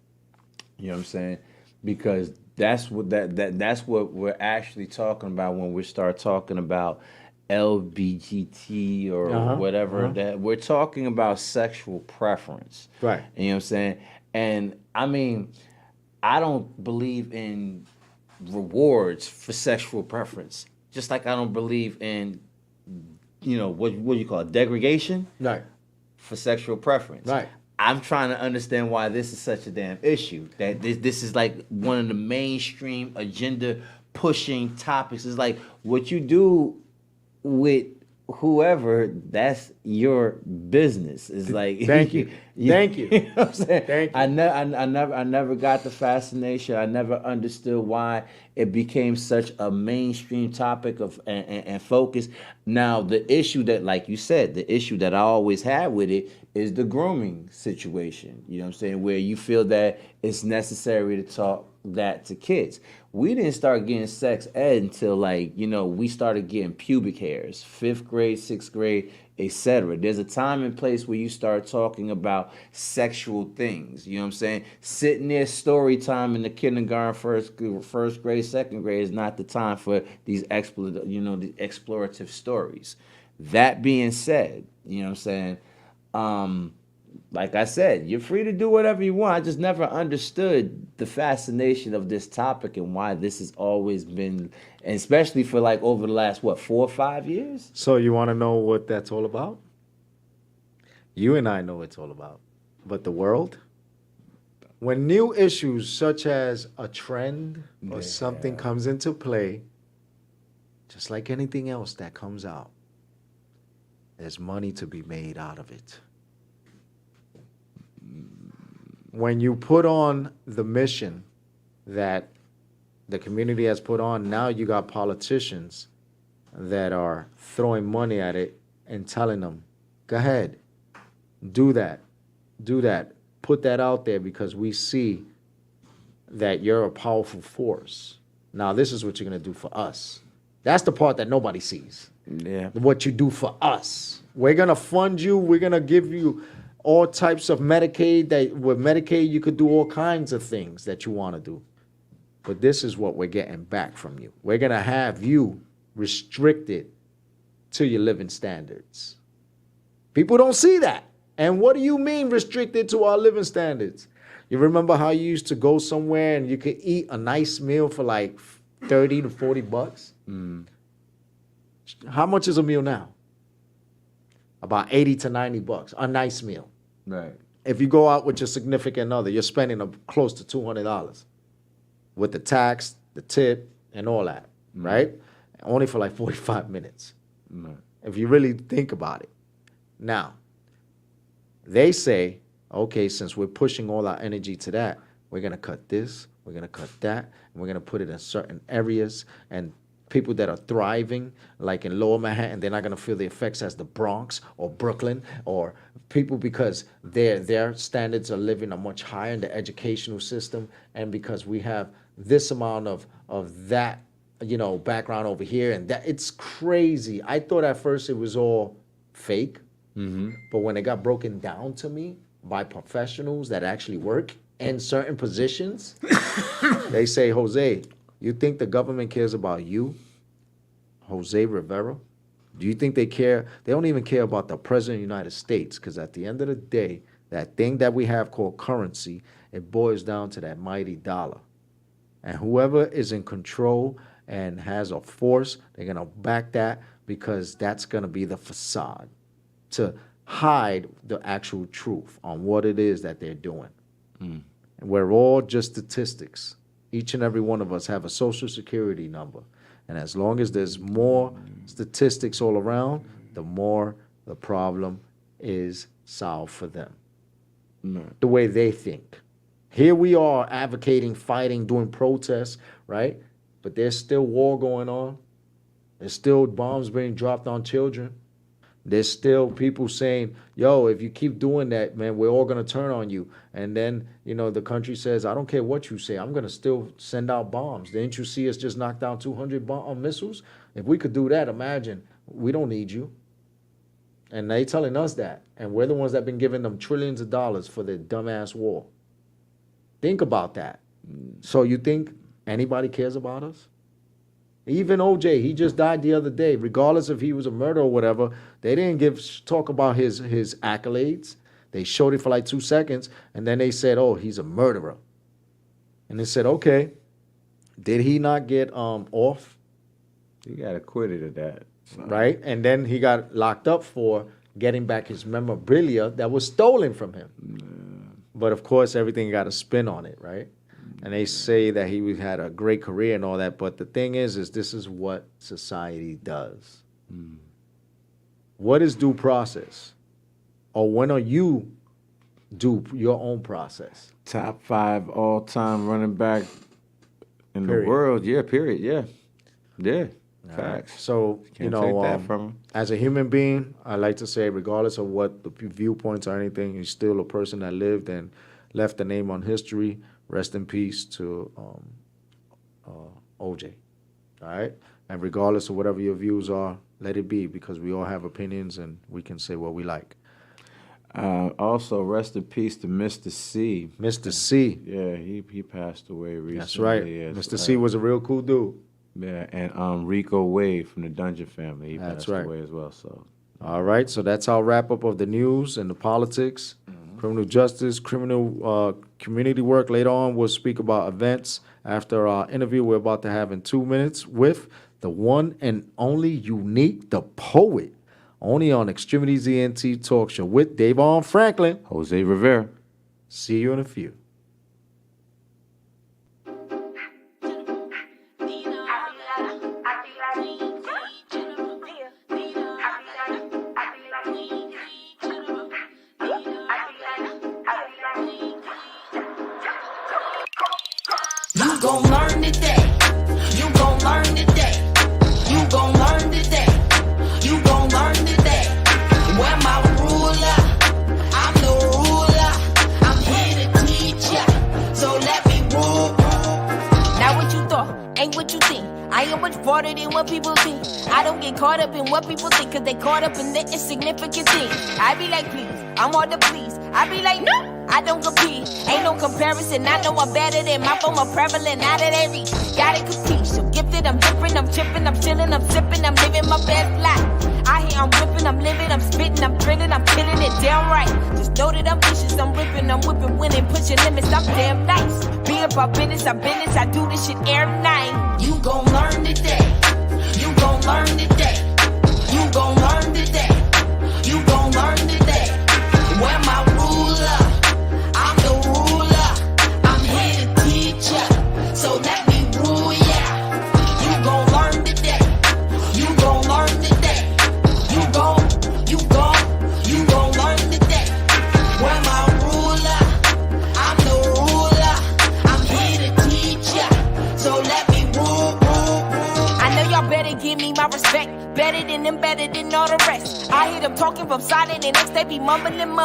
You know what I'm saying? Because that's what we're actually talking about when we start talking about LBGT or whatever. That we're talking about sexual preference. Right. You know what I'm saying? And I mean, I don't believe in rewards for sexual preference. Just like I don't believe in, you know, what do you call it, degradation? Right. For sexual preference. Right. I'm trying to understand why this is such a damn issue. That this is like one of the mainstream agenda pushing topics. It's like what you do with whoever, that's your business. It's like Thank you. Thank you. You know what I'm saying? Thank you. I never got the fascination. I never understood why it became such a mainstream topic of and focus. Now the issue that, like you said, the issue that I always had with it is the grooming situation. You know what I'm saying? Where you feel that it's necessary to talk that to kids. We didn't start getting sex ed until, like, you know, we started getting pubic hairs, 5th grade, 6th grade, etc. There's a time and place where you start talking about sexual things. You know what I'm saying? Sitting there story time in the kindergarten, first grade, 2nd grade is not the time for these the explorative stories. That being said, you know what I'm saying? Like I said, you're free to do whatever you want. I just never understood the fascination of this topic and why this has always been, and especially for like over the last, 4 or 5 years? So you want to know what that's all about? You and I know what it's all about. But the world? When new issues such as a trend or something comes into play, just like anything else that comes out, there's money to be made out of it. When you put on the mission that the community has put on, now you got politicians that are throwing money at it and telling them, go ahead, do that, put that out there because we see that you're a powerful force. Now, this is what you're going to do for us. That's the part that nobody sees. Yeah. What you do for us. We're going to fund you. We're going to give you all types of Medicaid. That with Medicaid, you could do all kinds of things that you want to do. But this is what we're getting back from you. We're going to have you restricted to your living standards. People don't see that. And what do you mean restricted to our living standards? You remember how you used to go somewhere and you could eat a nice meal for like 30 to 40 bucks? How much is a meal now? About 80 to 90 bucks, a nice meal. Right. If you go out with your significant other, you're spending close to $200 with the tax, the tip, and all that, right? Only for like 45 minutes. If you really think about it. Now, they say, okay, since we're pushing all our energy to that, we're going to cut this, we're going to cut that, and we're going to put it in certain areas, and people that are thriving, like in Lower Manhattan, they're not going to feel the effects as the Bronx or Brooklyn, or people because their standards of living are much higher in the educational system, and because we have this amount of that background over here, and that it's crazy. I thought at first it was all fake, but when it got broken down to me by professionals that actually work in certain positions, they say, Jose, you think the government cares about you, Jose Rivera? Do you think they care? They don't even care about the president of the United States, because at the end of the day, that thing that we have called currency, it boils down to that mighty dollar. And whoever is in control and has a force, they're going to back that, because that's going to be the facade to hide the actual truth on what it is that they're doing. And we're all just statistics. Each and every one of us have a social security number. And as long as there's more statistics all around, the more the problem is solved for them. The way they think. Here we are advocating, fighting, doing protests, right? But there's still war going on. There's still bombs being dropped on children. There's still people saying, yo, if you keep doing that, man, we're all going to turn on you. And then, the country says, I don't care what you say. I'm going to still send out bombs. Didn't you see us just knock down 200 missiles? If we could do that, imagine, we don't need you. And they telling us that. And we're the ones that have been giving them trillions of dollars for their dumbass war. Think about that. So you think anybody cares about us? Even OJ, he just died the other day. Regardless if he was a murderer or whatever, they didn't talk about his accolades. They showed it for like 2 seconds, and then they said, oh, he's a murderer. And they said, okay, did he not get off? He got acquitted of that. So. Right? And then he got locked up for getting back his memorabilia that was stolen from him. But of course, everything got a spin on it, right? And they say that he had a great career and all that. But the thing is this is what society does. What is due process? Or when are you due your own process? Top 5 all-time running back in Period. the world. Yeah, period. Yeah. Facts. Right. So, Can't take that from him. As a human being, I like to say, regardless of what the viewpoints or anything, he's still a person that lived and left a name on history. Rest in peace to OJ. All right? And regardless of whatever your views are, let it be, because we all have opinions and we can say what we like. Also, rest in peace to Mr. C. Mr. C. Yeah, he passed away recently. That's right. Mr. C was a real cool dude. Yeah, and Rico Wade from the Dungeon family. He passed away as well. So, all right. So that's our wrap up of the news and the politics, criminal justice, criminal community work. Later on, we'll speak about events after our interview we're about to have in 2 minutes with the one and only unique, the poet, only on X-Tremitiez ENT Talk Show with DAYVON Franklin. Jose Rivera. See you in a few. You gon' learn today. You gon' learn today. You gon' learn today. You gon' learn today. Where my ruler? I'm the ruler. I'm here to teach ya. So let me rule. Now what you thought ain't what you think. I am much farther than what people think. I don't get caught up in what people think, cause they caught up in the insignificant things. I be like, please, I'm hard to please. I be like, no, I don't compete. Ain't no comparison. I know I'm better than my phone, more prevalent out of their reach. Gotta compete. So gifted, I'm different, I'm tripping, I'm chilling, I'm sipping, I'm living my best life. I hear I'm ripping, I'm living, I'm spitting, I'm drilling, I'm killing it downright. Just know that I'm vicious, I'm ripping, I'm whipping, winning, pushing limits, I'm damn nice. Be about business, I do this shit every night. You gon' learn today. You gon' learn today. You gon' learn today. You gon' learn today. Where my ruler? I'm the ruler. I'm here to teach ya. So let me rule ya. You gon' learn today. You gon' learn today. You gon' learn today. Where my ruler? I'm the ruler. I'm here to teach ya. So let me rule. I know y'all better give me my respect. Better than them, better than all the rest. I hear them talking from silent and next they be mumbling, none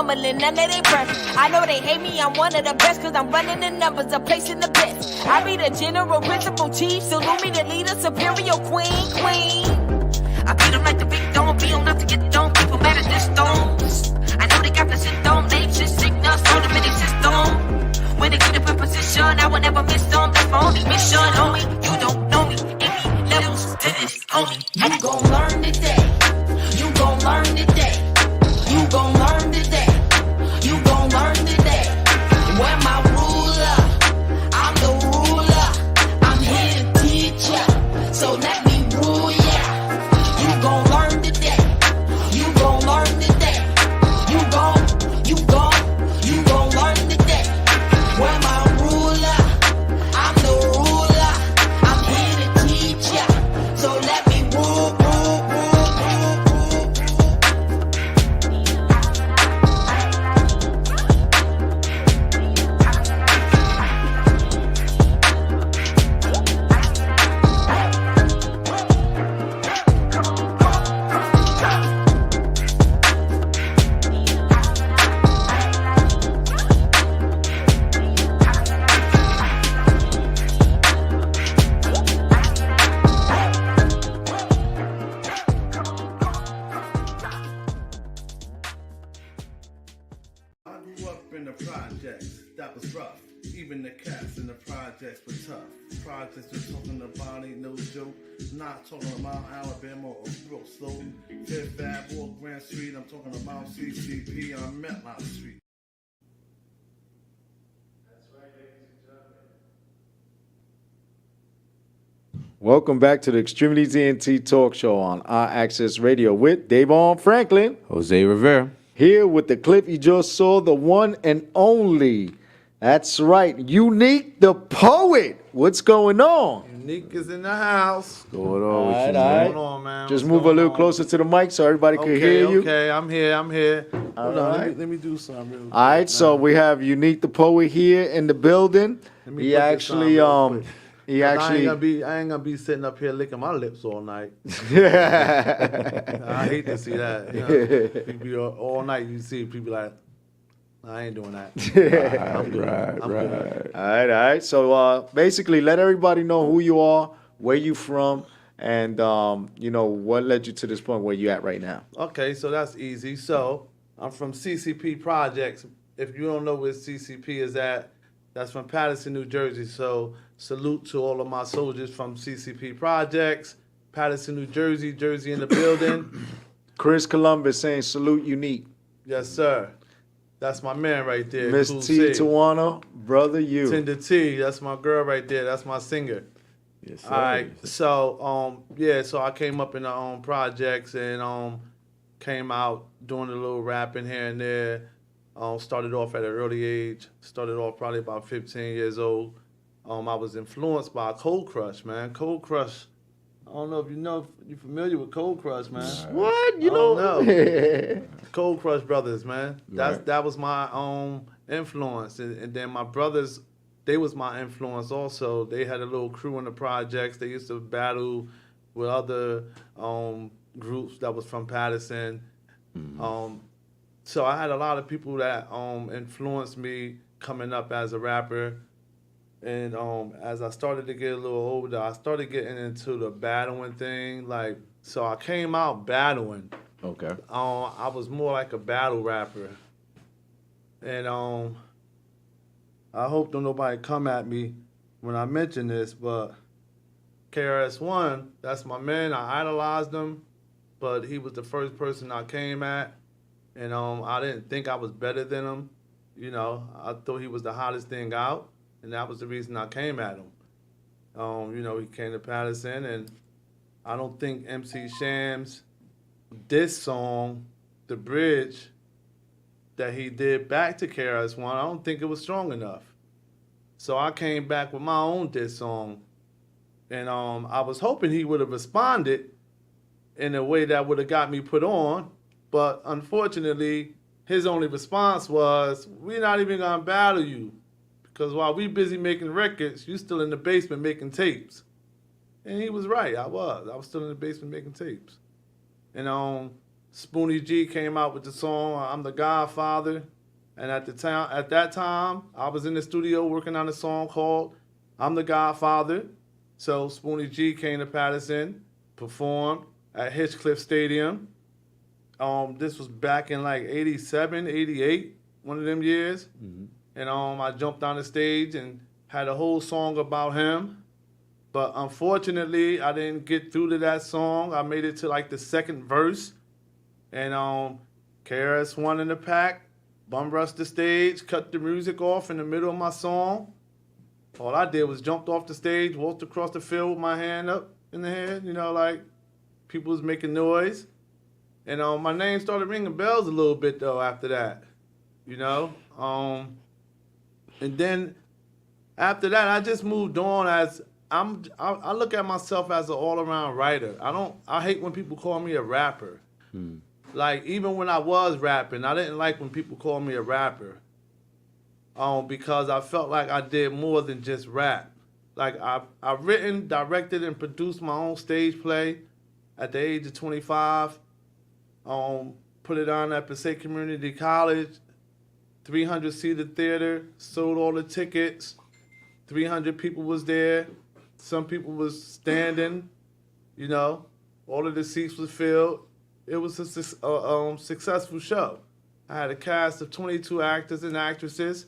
of they breath. I know they hate me, I'm one of the best, cause I'm running the numbers, I'm placing the bets. I be the general, principal, chief, salute me the leader, superior, queen. I beat them like the big dome, be enough to get the dome, people mad at the stones. I know they got the symptom, they just sickness, all the mini system. When they get up in position, I will never miss them, that's my only mission, homie. You don't know me, any levels to this, homie. You gon' learn today, you gon' learn today, you gon' learn today, you gon' learn today. Where my ruler, I'm the ruler, I'm here to teach ya, so let me rule ya. You gon' learn today, you gon' learn today, you gon' learn today. Where my ruler, I'm the ruler, I'm here to teach ya, so let me rule. I grew up in the projects, that was rough. Even the cats in the projects were tough. Projects we're talking about ain't no joke. Not talking about Alabama or Brooks, though. Fifth Ave or Grand Street, I'm talking about CCP on Metline Street. Welcome back to the Extremities ENT Talk Show on RIVERA Radio with DAYVON Franklin. Jose Rivera. Here with the clip you just saw, the one and only. That's right, Unique the Poet. What's going on? Unique is in the house. Going on All with right, you, all man? right. What's going on, man? Just What's move a going little on? closer to the mic so everybody can hear you. Okay, I'm here. All Hold on, right. let me do something real quick. All right, so we have Unique the Poet here in the building. Let me He put this actually, on real quick. he I actually, ain't gonna be sitting up here licking my lips all night. I hate to see that. You know, people all night you see people like, I ain't doing that. I'm good. I'm good. All right. So basically, let everybody know who you are, where you from, and what led you to this point where you at right now. Okay, so that's easy. So I'm from CCP Projects. If you don't know where CCP is at, that's from Paterson, New Jersey. So salute to all of my soldiers from CCP Projects, Paterson, New Jersey, Jersey in the building. Chris Columbus saying salute Unique. Yes, sir. That's my man right there. Miss Cool T. C. Tawana, brother you. Tender T, that's my girl right there. That's my singer. Yes, sir. All right. So so I came up in the projects and came out doing a little rapping here and there. Started off at an early age. Started off probably about 15 years old. I was influenced by Cold Crush, man. Cold Crush. I don't know if you're familiar with Cold Crush, man. What? You I don't know? Cold Crush Brothers, man. Right. That was my influence, and then my brothers, they was my influence also. They had a little crew in the projects. They used to battle with other groups that was from Paterson. So I had a lot of people that influenced me coming up as a rapper. And as I started to get a little older, I started getting into the battling thing. So I came out battling. Okay. I was more like a battle rapper. And I hope don't nobody come at me when I mention this, but KRS-One, that's my man. I idolized him, but he was the first person I came at. And I didn't think I was better than him. I thought he was the hottest thing out. And that was the reason I came at him. He came to Paterson, and I don't think MC Sham's diss song, The Bridge, that he did back to KRS-One, I don't think it was strong enough. So I came back with my own diss song. And I was hoping he would have responded in a way that would have got me put on. But unfortunately, his only response was, we're not even going to battle you. Because while we busy making records, you still in the basement making tapes. And he was right, I was. I was still in the basement making tapes. And Spoonie G came out with the song "I'm the Godfather," and at that time, I was in the studio working on a song called "I'm the Godfather." So Spoonie G came to Patterson, performed at Hitchcliff Stadium. This was back in like 87, 88, one of them years. Mm-hmm. And I jumped on the stage and had a whole song about him. But unfortunately, I didn't get through to that song. I made it to like the second verse. And KRS-One in the pack, bum rushed the stage, cut the music off in the middle of my song. All I did was jumped off the stage, walked across the field with my hand up in the air, like people was making noise. And my name started ringing bells a little bit though after that, And then after that, I just moved on as I look at myself as an all-around writer. I hate when people call me a rapper. Like, even when I was rapping, I didn't like when people called me a rapper. Because I felt like I did more than just rap. Like, I've written, directed, and produced my own stage play at the age of 25. Put it on at Passaic Community College, 300-seater theater, sold all the tickets. 300 people was there. Some people was standing, all of the seats was filled. It was a successful show. I had a cast of 22 actors and actresses.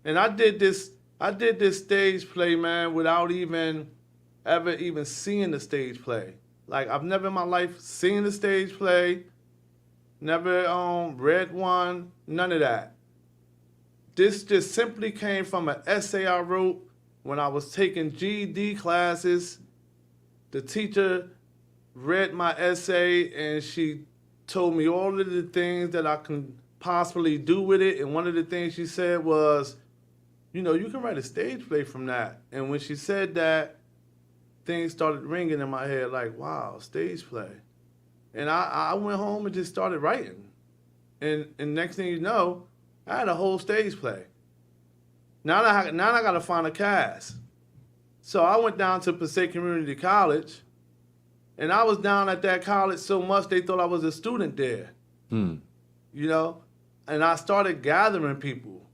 And I did this stage play, man, without ever seeing the stage play. Like, I've never in my life seen the stage play, never read one, none of that. This just simply came from an essay I wrote when I was taking GED classes. The teacher read my essay and she told me all of the things that I can possibly do with it. And one of the things she said was, you can write a stage play from that. And when she said that, things started ringing in my head like, wow, stage play. And I went home and just started writing. And next thing you know, I had a whole stage play. Now I got to find a cast. So I went down to Passaic Community College, and I was down at that college so much they thought I was a student there. And I started gathering people.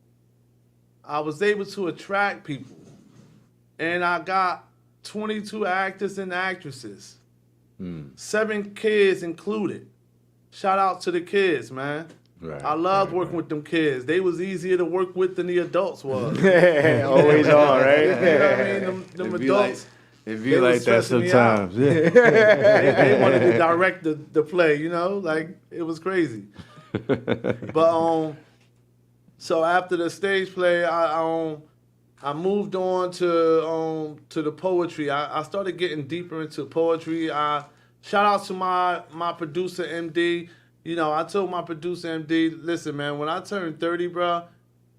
I was able to attract people. And I got 22 actors and actresses. 7 kids included. Shout out to the kids, man. Right, I loved working with them kids. They was easier to work with than the adults was. Always are, right? I mean? Them adults. It be like that sometimes. Yeah. They wanted to direct the play, like it was crazy. But so after the stage play, I moved on to the poetry. I started getting deeper into poetry. Shout out to my producer MD. I told my producer MD, listen, man, when I turn 30, bro,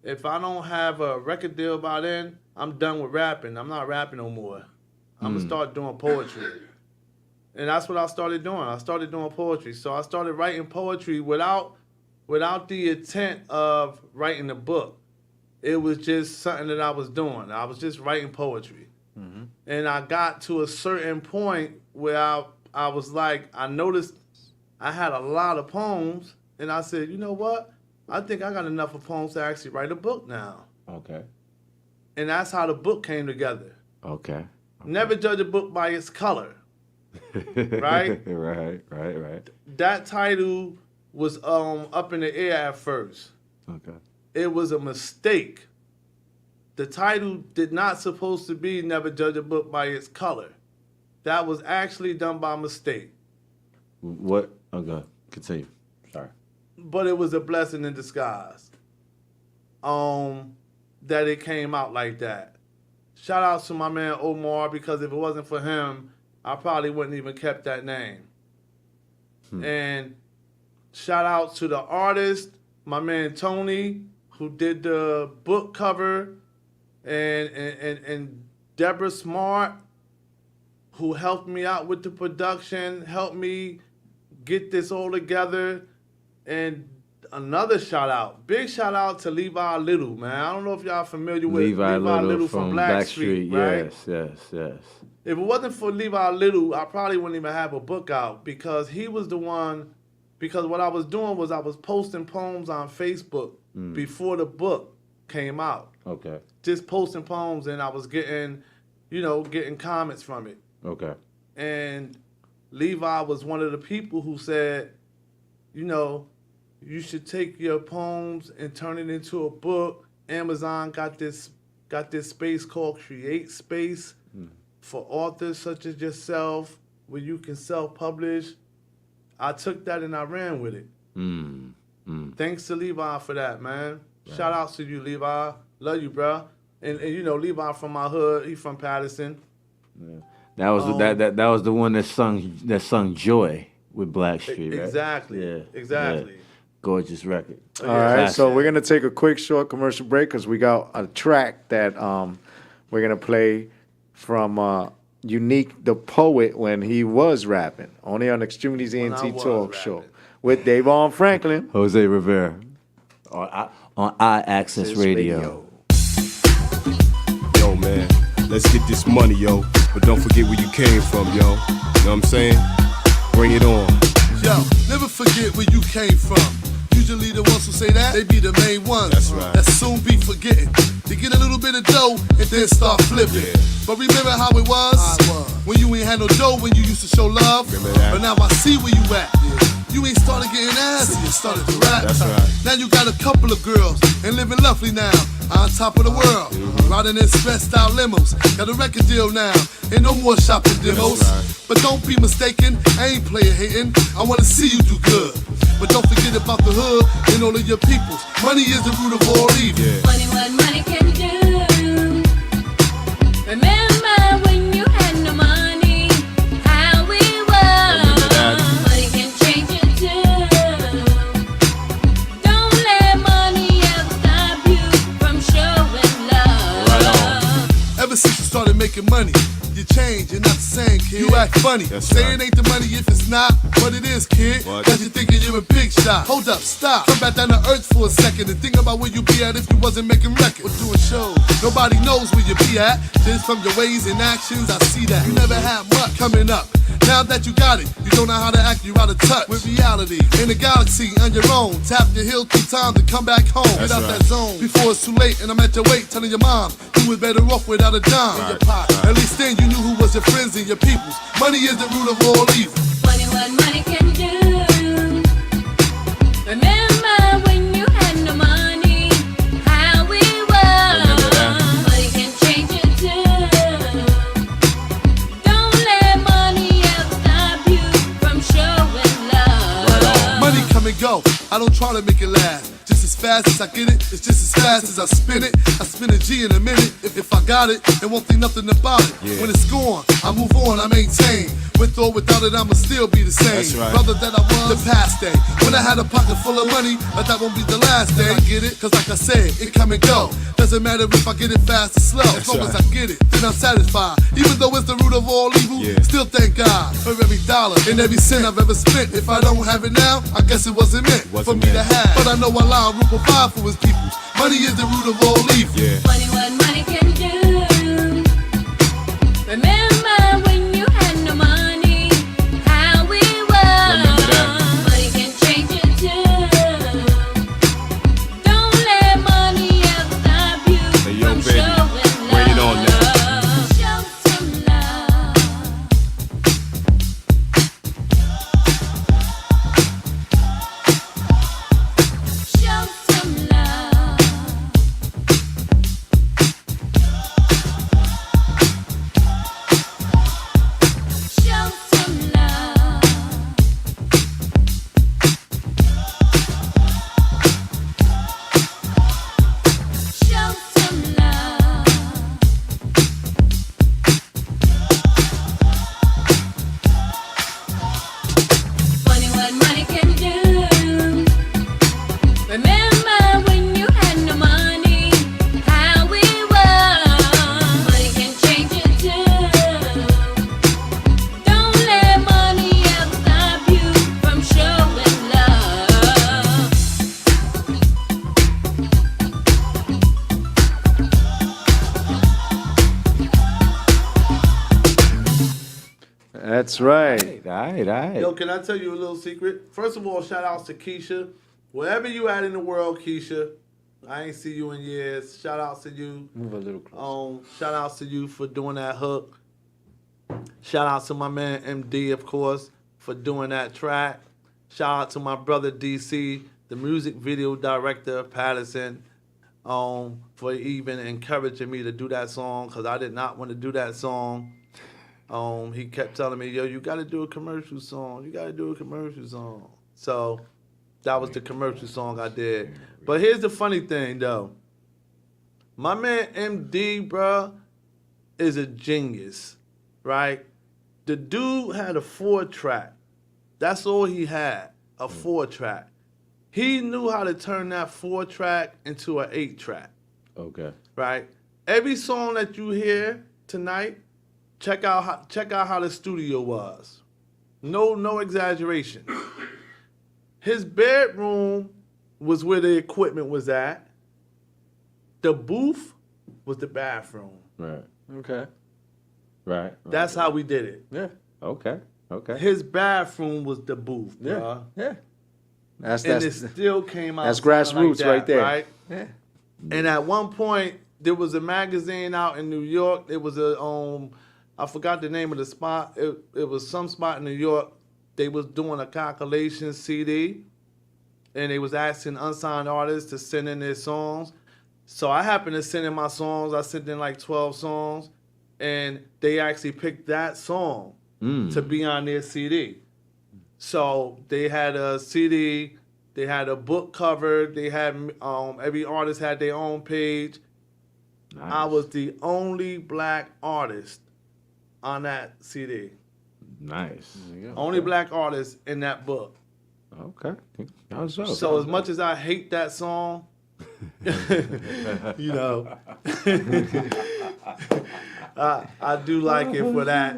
if I don't have a record deal by then, I'm done with rapping. I'm not rapping no more. I'm going to start doing poetry. And that's what I started doing. I started doing poetry. So I started writing poetry without the intent of writing a book. It was just something that I was doing. I was just writing poetry. Mm-hmm. And I got to a certain point where I was like, I noticed I had a lot of poems, and I said, you know what? I think I got enough of poems to actually write a book now. Okay. And that's how the book came together. Okay. Never judge a book by its color. Right? Right. That title was up in the air at first. Okay. It was a mistake. The title did not supposed to be Never Judge a Book by Its Color. That was actually done by mistake. What? Okay, continue. Sorry. But it was a blessing in disguise. That it came out like that. Shout out to my man Omar, because if it wasn't for him, I probably wouldn't even kept that name. And shout out to the artist, my man Tony, who did the book cover, and Deborah Smart, who helped me out with the production, helped me get this all together. And another shout out. Big shout out to Levi Little, man. I don't know if y'all familiar with Levi Little from Blackstreet, right? Yes. If it wasn't for Levi Little, I probably wouldn't even have a book out because he was the one. Because what I was doing was I was posting poems on Facebook before the book came out. Okay. Just posting poems, and I was getting comments from it. Okay. And Levi was one of the people who said, you should take your poems and turn it into a book. Amazon got this space called Create Space for authors such as yourself, where you can self-publish. I took that and I ran with it. Thanks to Levi for that, man. Right. Shout outs to you, Levi. Love you, bro. And Levi from my hood. He from Patterson. Yeah. That was that was the one that sung Joy with Blackstreet, right? Exactly. Yeah. Exactly. Yeah. Gorgeous record. All right, so we're gonna take a quick short commercial break because we got a track that we're gonna play from Unique the Poet when he was rapping, only on Extremities ENT Talk Show with DAYVON Franklin, Jose Rivera, on I-Access Radio. Yo, man, let's get this money, yo. But don't forget where you came from, yo. Know what I'm saying? Bring it on. Yo, never forget where you came from. Usually the ones who say that, they be the main ones. That's right. That soon be forgetting. They get a little bit of dough and then start flipping. Yeah. But remember how it was? When you ain't had no dough, when you used to show love. But now I see where you at. Yeah. You ain't started getting ass, you started to rap. That's right. Now you got a couple of girls and living lovely now, on top of the world. Riding in stressed out limos, got a record deal now, ain't no more shopping demos. Right. But don't be mistaken, I ain't player hating, I wanna see you do good. But don't forget about the hood and all of your peoples. Money is the root of all evil. Yeah. Money, what money can do. Remember when you had no money, how we were. Money can change you too. Don't let money ever stop you from showing love. Right on. Ever since you started making money, you change, you're not the same, kid. You act funny. That's Say right. it ain't the money if it's not, but it is, kid. What? Cause you're thinking you're a big shot. Hold up, stop. Come back down to earth for a second and think about where you'd be at if you wasn't making records or doing shows. Nobody knows where you be at. Just from your ways and actions, I see that. You never had much coming up. Now that you got it, you don't know how to act, you're out of touch with reality. In the galaxy on your own, tap your heel 3 times and come back home. That's Get out right. that zone before it's too late and I'm at your weight telling your mom you was better off without a dime in your pocket. At least then you knew who was your friends and your peoples. Money is the root of all evil. Money, what money can do. Remember when you had no money, how we were. Remember that? Money can change you too. Don't let money ever stop you from showing love. Money come and go, I don't try to make it last. Just as fast as I get it, it's just as fast as I spin it. I spin a G in a minute. If I got it, they won't think nothing about it. Yeah. When it's gone, I move on, I maintain. With or without it, I'ma still be the same. That's right. Brother that I was the past day. When I had a pocket full of money, but that won't be the last day. I get it, cause like I said, it come and go. Doesn't matter if I get it fast or slow. As long as I get it, then I'm satisfied. Even though it's the root of all evil, Yeah. still thank God for every dollar and every cent I've ever spent. If I don't have it now, I guess it wasn't meant for Wasn't me to meant. have. But I know Allah will provide for his people. Money is the root of all evil. Yeah. Money, what money can do. Remember when you had no money, how we were. Remember that? Money can change you too. Don't let money ever stop you Hey, yo, from baby, showing bring it on now. love. Show some love. Show some love. That's right. All right. Yo, can I tell you a little secret? First of all, shout outs to Keisha. Wherever you at in the world, Keisha, I ain't see you in years. Shout outs to you. Move a little closer. Shout outs to you for doing that hook. Shout out to my man MD, of course, for doing that track. Shout out to my brother DC, the music video director of Patterson, for even encouraging me to do that song, because I did not want to do that song. He kept telling me, yo, you got to do a commercial song. You got to do a commercial song. So that was the commercial song I did. But here's the funny thing, though. My man MD, bruh, is a genius, right? The dude had a 4-track. That's all he had, a 4-track. He knew how to turn that 4-track into an 8-track. Okay. Right? Every song that you hear tonight, check out how the studio was. No exaggeration. His bedroom was where the equipment was at. The booth was the bathroom. Right. Okay. Right. That's how we did it. Yeah. Okay. His bathroom was the booth, bruh. Yeah. And it still came out. That's grassroots like that, right there. Right? Yeah. And at one point, there was a magazine out in New York. There was a I forgot the name of the spot. It was some spot in New York. They was doing a calculation CD, and they was asking unsigned artists to send in their songs. So I happened to send in my songs. I sent in like 12 songs, and they actually picked that song to be on their CD. So they had a CD, they had a book cover, they had every artist had their own page. Nice. I was the only black artist on that CD. Nice. Only black artist in that book. Okay. So as much as I hate that song, you know, I do like it for that.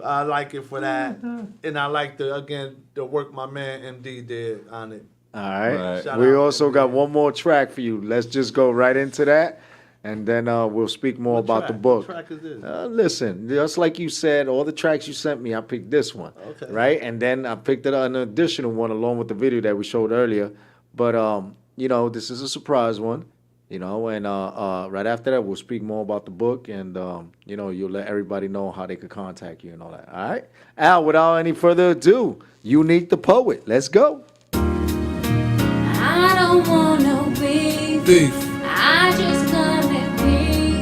I like it for that. And I like the work my man MD did on it. All right. Shout We out also MD. got one more track for you. Let's just go right into that, and then we'll speak more about the book. What track is this? Listen, just like you said, all the tracks you sent me, I picked this one. Okay. Right? And then I picked an additional one along with the video that we showed earlier. But, you know, this is a surprise one. You know, and right after that, we'll speak more about the book, and, you know, you'll let everybody know how they could contact you and all that. All right? Al, without any further ado, Unique the Poet. Let's go. I don't want no beef. I just come in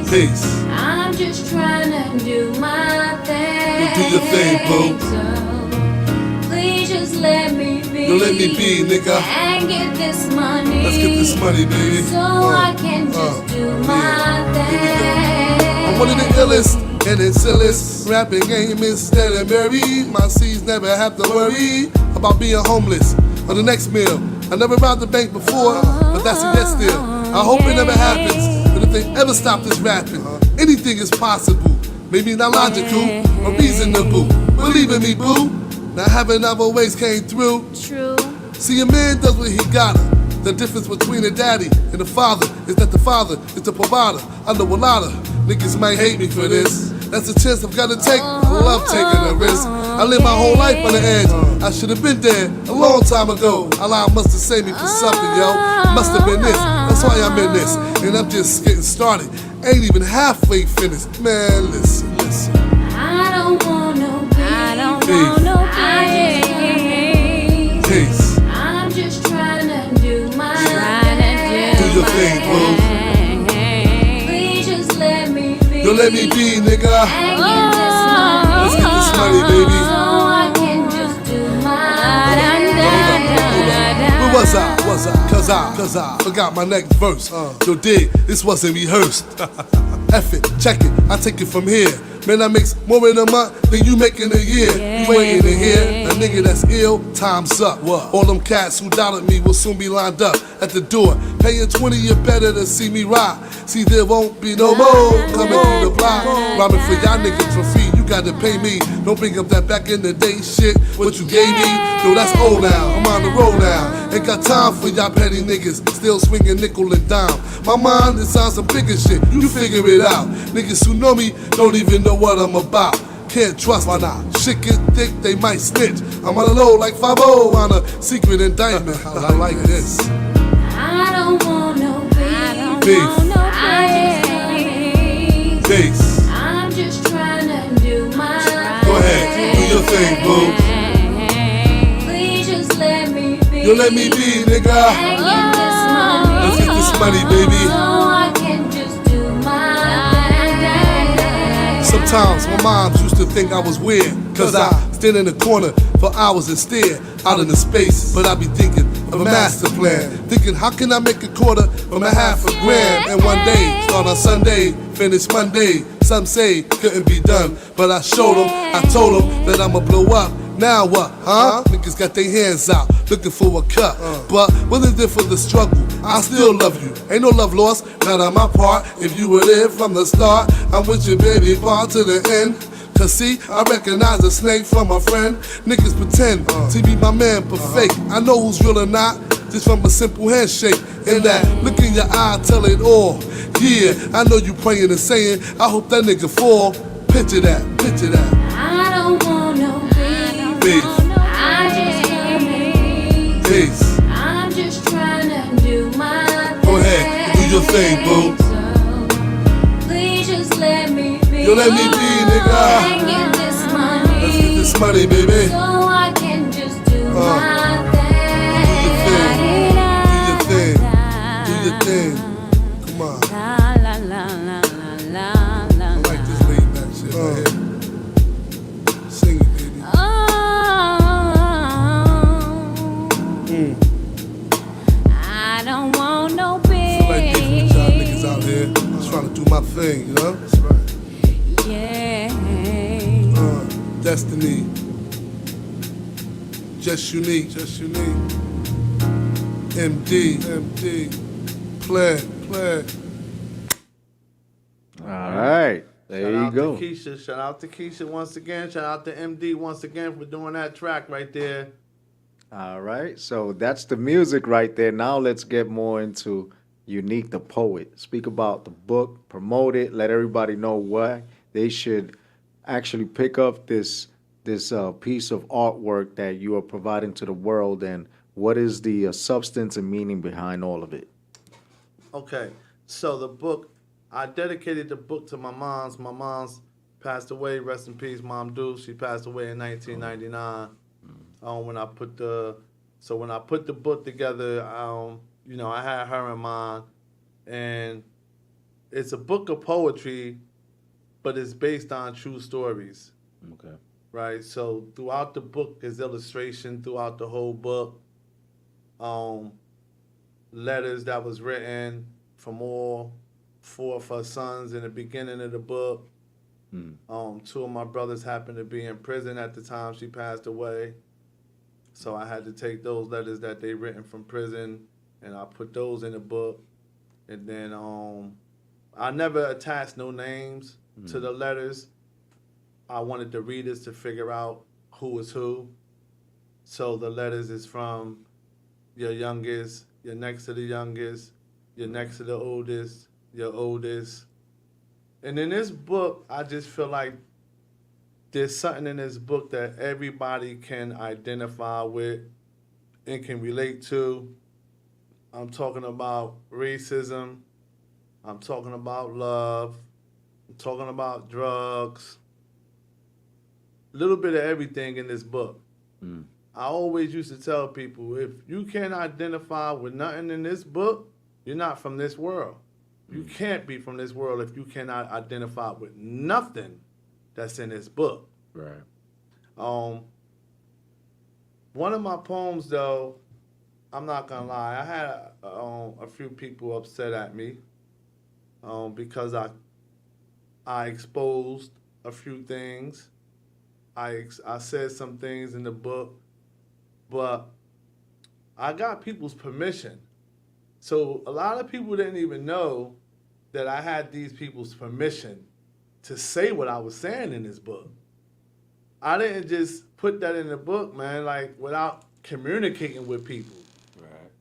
peace. I'm just trying to do my thing. You do your thing, boo. So please just let me be. You let me be, nigga. And get this money. Let's get this money, baby. So I can just do my thing. I'm one of the illest and the silliest. Rapping game instead of married. My C's never have to worry about being homeless or the next meal. I never robbed the bank before, but that's a yes still. I hope it never happens, but if they ever stop this rapping, anything is possible. Maybe not logical or reasonable. Believe in me, boo. Now having other ways came through. True. See, a man does what he gotta. The difference between a daddy and a father is that the father is the provider. I know a lot of niggas might hate me for this. That's a chance I've gotta take. I love taking a risk. I live my whole life on the edge. I should have been there a long time ago. Allah must have saved me for something, yo. Must have been this. That's why I'm in this. And I'm just getting started. Ain't even halfway finished. Man, listen. I don't want no beef. I don't Beef. want no peace. Peace. I'm just trying to do my thing. Do your thing, boo. Please just let me be. You let me be, nigga. And get this money. Let's get this money, baby. So I can just do my Where was I? Cause I forgot my next verse. Yo, dig, this wasn't rehearsed. F it, check it, I take it from here. Man, I makes more in a month than you make in a year. You waiting to hear a nigga that's ill, time's up. All them cats who doubted me will soon be lined up at the door. Paying 20, you better to see me ride. See, there won't be no more coming through the block. Robbing for y'all niggas for free, you gotta pay me. Don't bring up that back in the day shit, what you gave me. Yo, that's old now, I'm on the road now. Ain't got time for y'all petty niggas, still swinging nickel and dime. My mind is on some bigger shit, you figure it out. Niggas who know me don't even know what I'm about. Can't trust, why not? shit get thick, they might snitch. I'm on the low like 5-0 on a secret indictment. But I like this. I don't want no Beef. I just want peace. Peace. I'm just trying to do my Go ahead, do your thing, boo. Please just let me be. You let me be, nigga. And get this money. Let's get this money, baby. So I can just do my thing. Sometimes my moms used to think I was weird, cause I stand in the corner for hours and stare out into space. But I be thinking of a master plan, thinking how can I make a quarter from a half a gram. And one day, start on Sunday, finish Monday. Some say couldn't be done, but I showed them, I told them that I'ma blow up. Now what, huh? Niggas got their hands out, looking for a cut. But wasn't there for the struggle? I still love you. Ain't no love lost, not on my part. If you were there from the start, I'm with you, baby, part to the end. Cause see, I recognize a snake from a friend. Niggas pretend to be my man, but fake. I know who's real or not, just from a simple handshake. And that look in your eye, tell it all. Yeah, I know you praying and saying, I hope that nigga fall. Picture that, picture that. I don't want no Beef. I just want peace. Peace. I'm just trying to do my thing. Go ahead, do your thing, boo. So, please just let me be. You let me be, nigga. And get this money. Let's get this money, baby. So I can just do my Do your thing. Do your thing. Come on. I like this laid back shit right here. Sing it, baby. I don't want no I feel like different peace. y'all niggas out here. I'm just trying to do my thing, you know? That's right. Yeah. Destiny. Just unique. Just unique. MD. MD. Play. Play. All right. There you go. Shout out to Keisha once again. Shout out to MD once again for doing that track right there. All right. So that's the music right there. Now let's get more into Unique the Poet. Speak about the book, promote it, let everybody know why they should actually pick up this piece of artwork that you are providing to the world, and what is the substance and meaning behind all of it. Okay, so the book, I dedicated the book to my mom's. My mom's passed away, rest in peace, Mom Deuce. She passed away in 1999. When I put the book together, I had her in mind, and it's a book of poetry, but it's based on true stories. Okay. Right. So throughout the book is illustration. Throughout the whole book, letters that was written from all four of her sons in the beginning of the book. Two of my brothers happened to be in prison at the time she passed away. So I had to take those letters that they written from prison, and I put those in the book. And then I never attached no names to the letters. I wanted the readers to figure out who was who. So the letters is from your youngest, your next to the youngest, your next to the oldest, your oldest. And in this book, I just feel like there's something in this book that everybody can identify with and can relate to. I'm talking about racism. I'm talking about love. I'm talking about drugs. A little bit of everything in this book. I always used to tell people, if you can't identify with nothing in this book, you're not from this world. You can't be from this world if you cannot identify with nothing that's in this book. Right. One of my poems, though, I'm not gonna lie, I had a few people upset at me because I exposed a few things. I said some things in the book, but I got people's permission. So a lot of people didn't even know that I had these people's permission to say what I was saying in this book. I didn't just put that in the book, man, like without communicating with people. Right.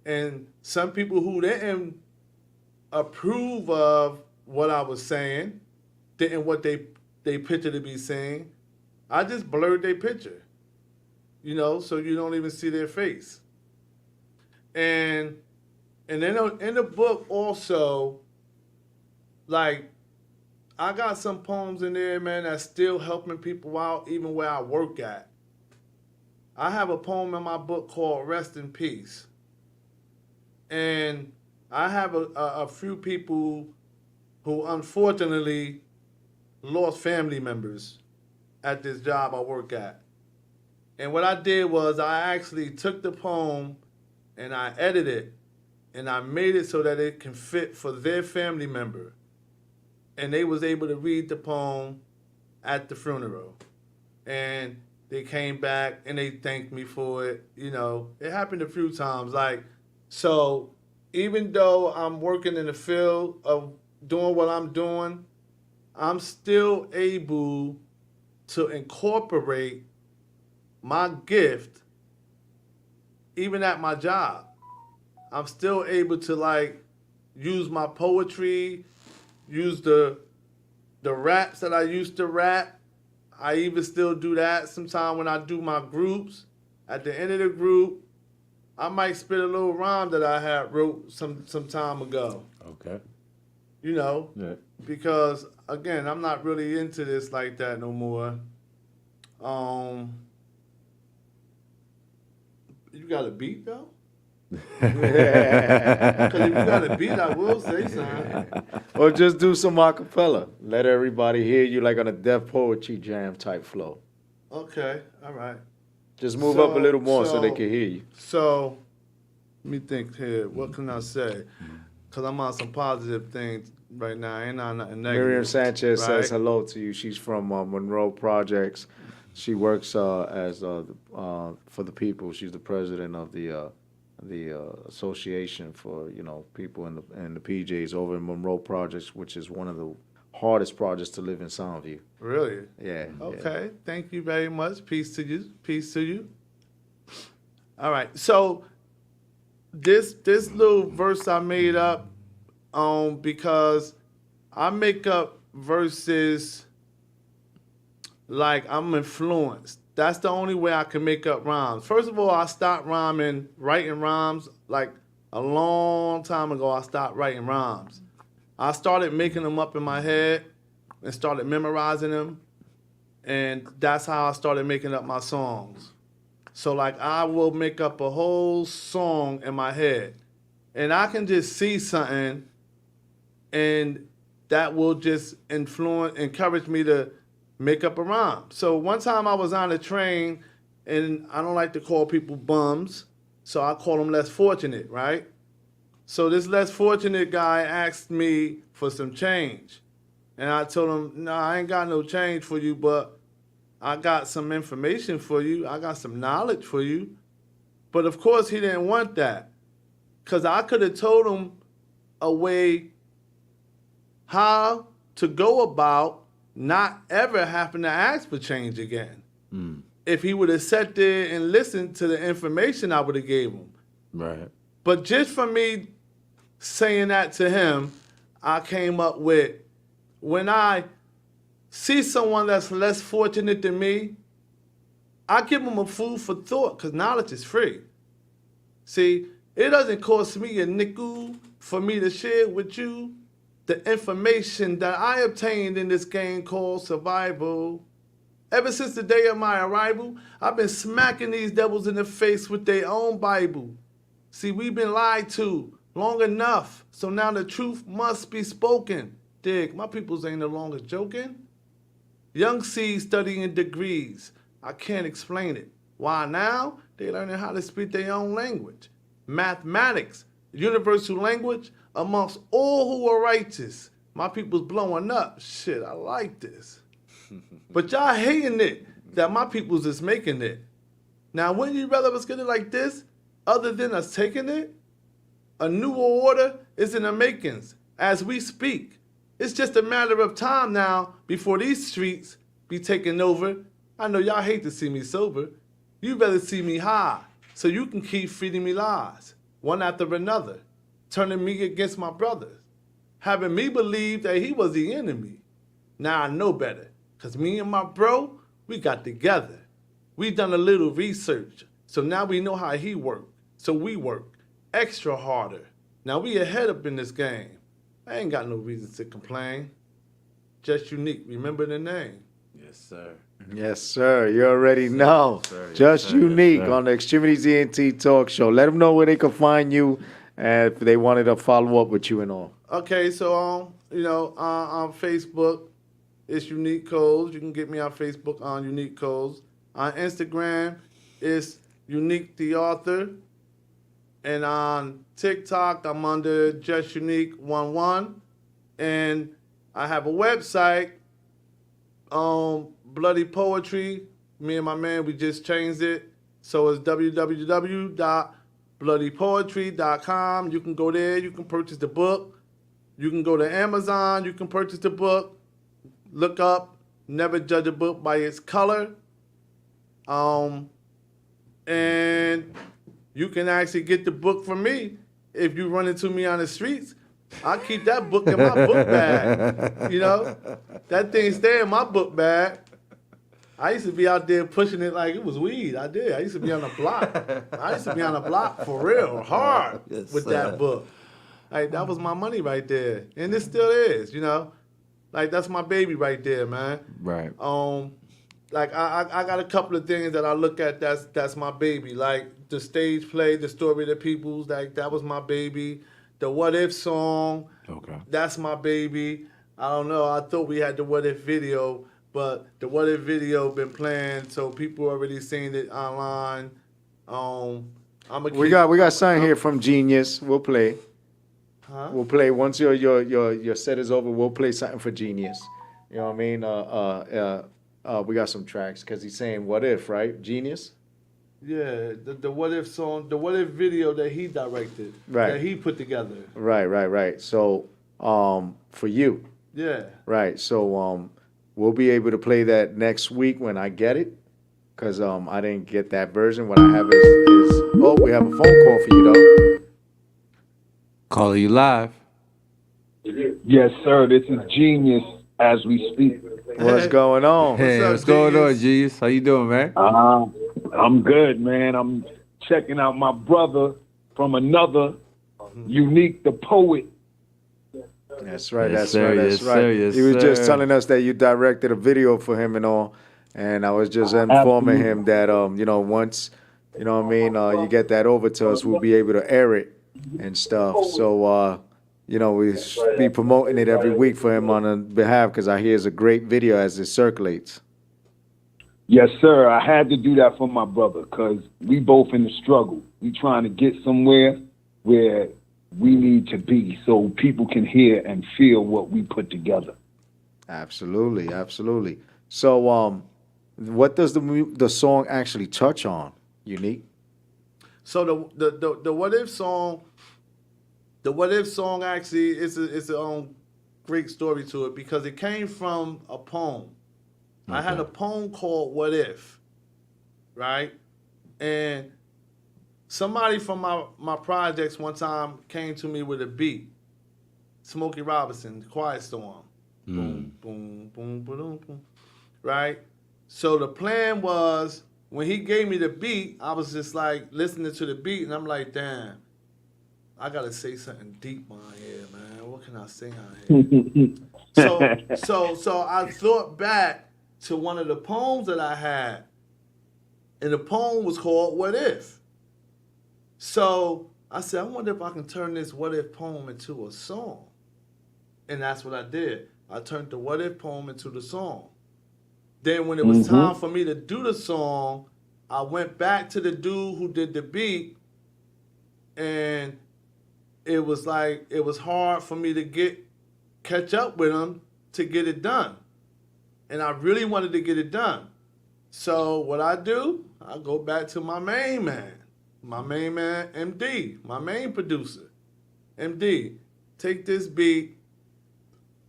And some people who didn't approve of what I was saying, didn't what they picture to be saying, I just blurred their picture, you know, so you don't even see their face. And then in the book also, like, I got some poems in there, man, that's still helping people out, even where I work at. I have a poem in my book called Rest in Peace. And I have a few people who unfortunately lost family members at this job I work at. And what I did was I actually took the poem and I edited it and I made it so that it can fit for their family member. And they was able to read the poem at the funeral. And they came back and they thanked me for it. You know, it happened a few times. Like, so even though I'm working in the field of doing what I'm doing, I'm still able to incorporate my gift even at my job. I'm still able to, like, use my poetry, use the raps that I used to rap. I even still do that sometimes when I do my groups. At the end of the group, I might spit a little rhyme that I had wrote some time ago. Okay. You know? Yeah. Because, again, I'm not really into this like that no more. You got a beat, though? Because if you got a beat, I will say something. Or just do some acapella. Let everybody hear you like on a Def Poetry Jam type flow. Okay, all right. Just move up a little more so they can hear you. So, let me think here. What can I say? Because I'm on some positive things right now. I ain't on nothing negative. Miriam Sanchez right? says hello to you. She's from Monroe Projects. She works as for the people. She's the president of the association for, you know, people in the PJs over in Monroe Projects, which is one of the hardest projects to live in Soundview. Really? Yeah. Okay. Yeah. Thank you very much. Peace to you. Peace to you. All right. So this little verse I made up because I make up verses like I'm influenced. That's the only way I can make up rhymes. First of all, I stopped writing rhymes like a long time ago. I stopped writing rhymes. I started making them up in my head and started memorizing them. And that's how I started making up my songs. So like I will make up a whole song in my head. And I can just see something and that will just encourage me to make up a rhyme. So one time I was on a train, and I don't like to call people bums, so I call them less fortunate, right? So this less fortunate guy asked me for some change. And I told him, no, I ain't got no change for you, but I got some information for you. I got some knowledge for you. But of course he didn't want that, because I could have told him a way how to go about not ever having to ask for change again. If he would have sat there and listened to the information I would have gave him. Right. But just for me saying that to him, I came up with, when I see someone that's less fortunate than me, I give them a food for thought, because knowledge is free. See, it doesn't cost me a nickel for me to share with you the information that I obtained in this game called survival. Ever since the day of my arrival, I've been smacking these devils in the face with their own Bible. See, we've been lied to long enough, so now the truth must be spoken. Dig, my peoples ain't no longer joking. Young seeds studying degrees. I can't explain it. Why now? They learning how to speak their own language. Mathematics, universal language, amongst all who are righteous. My people's blowing up. Shit, I like this. But y'all hating it that my people's is making it. Now, wouldn't you rather us get it like this, other than us taking it? A new order is in the makings as we speak. It's just a matter of time now before these streets be taken over. I know y'all hate to see me sober. You better see me high so you can keep feeding me lies, one after another, turning me against my brothers, having me believe that he was the enemy. Now I know better, because me and my bro, we got together. We done a little research. So now we know how he worked. So we work extra harder. Now we ahead up in this game. I ain't got no reason to complain. Just Unique. Remember the name. Yes, sir. Yes, sir. You already know. sir. Just Yes, sir. Unique Yes, sir. on the Extremities ENT Talk Show. Let them know where they can find you and if they wanted to follow up with you and all. Okay, so on Facebook, it's Unique Codes. You can get me on Facebook on Unique Codes. On Instagram, it's Unique the Author. And on TikTok, I'm under Just Unique 11. And I have a website, Bloody Poetry. Me and my man, we just changed it. So it's www.bloodypoetry.com. You can go there. You can purchase the book. You can go to Amazon. You can purchase the book. Look up Never Judge a Book by Its Color. And you can actually get the book from me if you run into me on the streets. I keep that book in my book bag. You know, that thing stay in my book bag. I used to be out there pushing it like it was weed. I did. I used to be on the block. I used to be on the block for real, hard with that book. Like that was my money right there, and it still is. You know, like that's my baby right there, man. Right. Like I got a couple of things that I look at that's my baby. Like the stage play, the story of the peoples, like that was my baby. The What If song, Okay. that's my baby. I don't know. I thought we had the What If video, but the What If video been playing, so people already seen it online. We got something here from Genius. We'll play. Huh? We'll play once your set is over. We'll play something for Genius. You know what I mean? We got some tracks because he's saying "What If," right? Genius. Yeah, the What If song, the What If video that he directed, Right. that he put together. Right. So, for you. Yeah. Right. So, we'll be able to play that next week when I get it, because I didn't get that version. What I have is we have a phone call for you though. Calling you live. Yes, sir. This is Genius as we speak. What's going on? Hey, what's going on, G's? How you doing, man? I'm good, man. I'm checking out my brother from another, Unique the Poet. That's right. Yes, That's sir, right. That's yes, right. sir, yes, He was just sir. telling us that you directed a video for him and all, and I was just informing him that once what I mean, you get that over to us, we'll be able to air it and stuff. So we be promoting it every week for him on a behalf because I hear it's a great video as it circulates. Yes, sir. I had to do that for my brother because we both in the struggle. We trying to get somewhere where we need to be so people can hear and feel what we put together. Absolutely. So, what does the song actually touch on? Unique. So the What If song, actually is its own great story to it because it came from a poem. Okay. I had a poem called What If, right? And somebody from my projects one time came to me with a beat. Smokey Robinson, Quiet Storm. Boom, boom, boom, boom, boom. Right? So the plan was, when he gave me the beat, I was just like listening to the beat, and I'm like, damn, I gotta say something deep on here, man. What can I say on here? So I thought back to one of the poems that I had, and the poem was called What If. So I said, I wonder if I can turn this What If poem into a song. And that's what I did. I turned the What If poem into the song. Then when it was time for me to do the song, I went back to the dude who did the beat, and it was hard for me to catch up with him to get it done. And I really wanted to get it done. So what I do, I go back to my main man, MD, my main producer. MD, take this beat,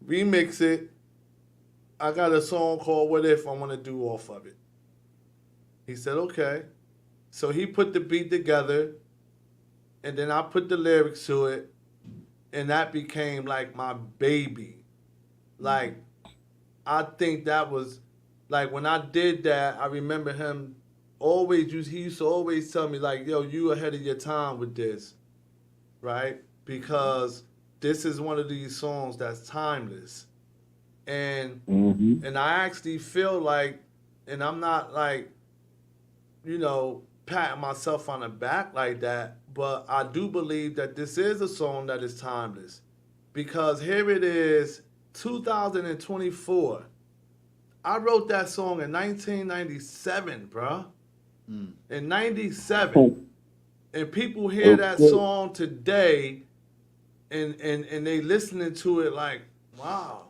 remix it. I got a song called What If I want to do off of it. He said, okay. So he put the beat together, and then I put the lyrics to it, and that became like my baby. Like, I think that was like when I did that, I remember him he used to always tell me like, yo, you ahead of your time with this, right? Because this is one of these songs that's timeless. And and I actually feel like, and I'm not like, you know, patting myself on the back like that, but I do believe that this is a song that is timeless. Because here it is, 2024. I wrote that song in 1997, bruh. In 97. And people hear that song today and they listening to it like, wow.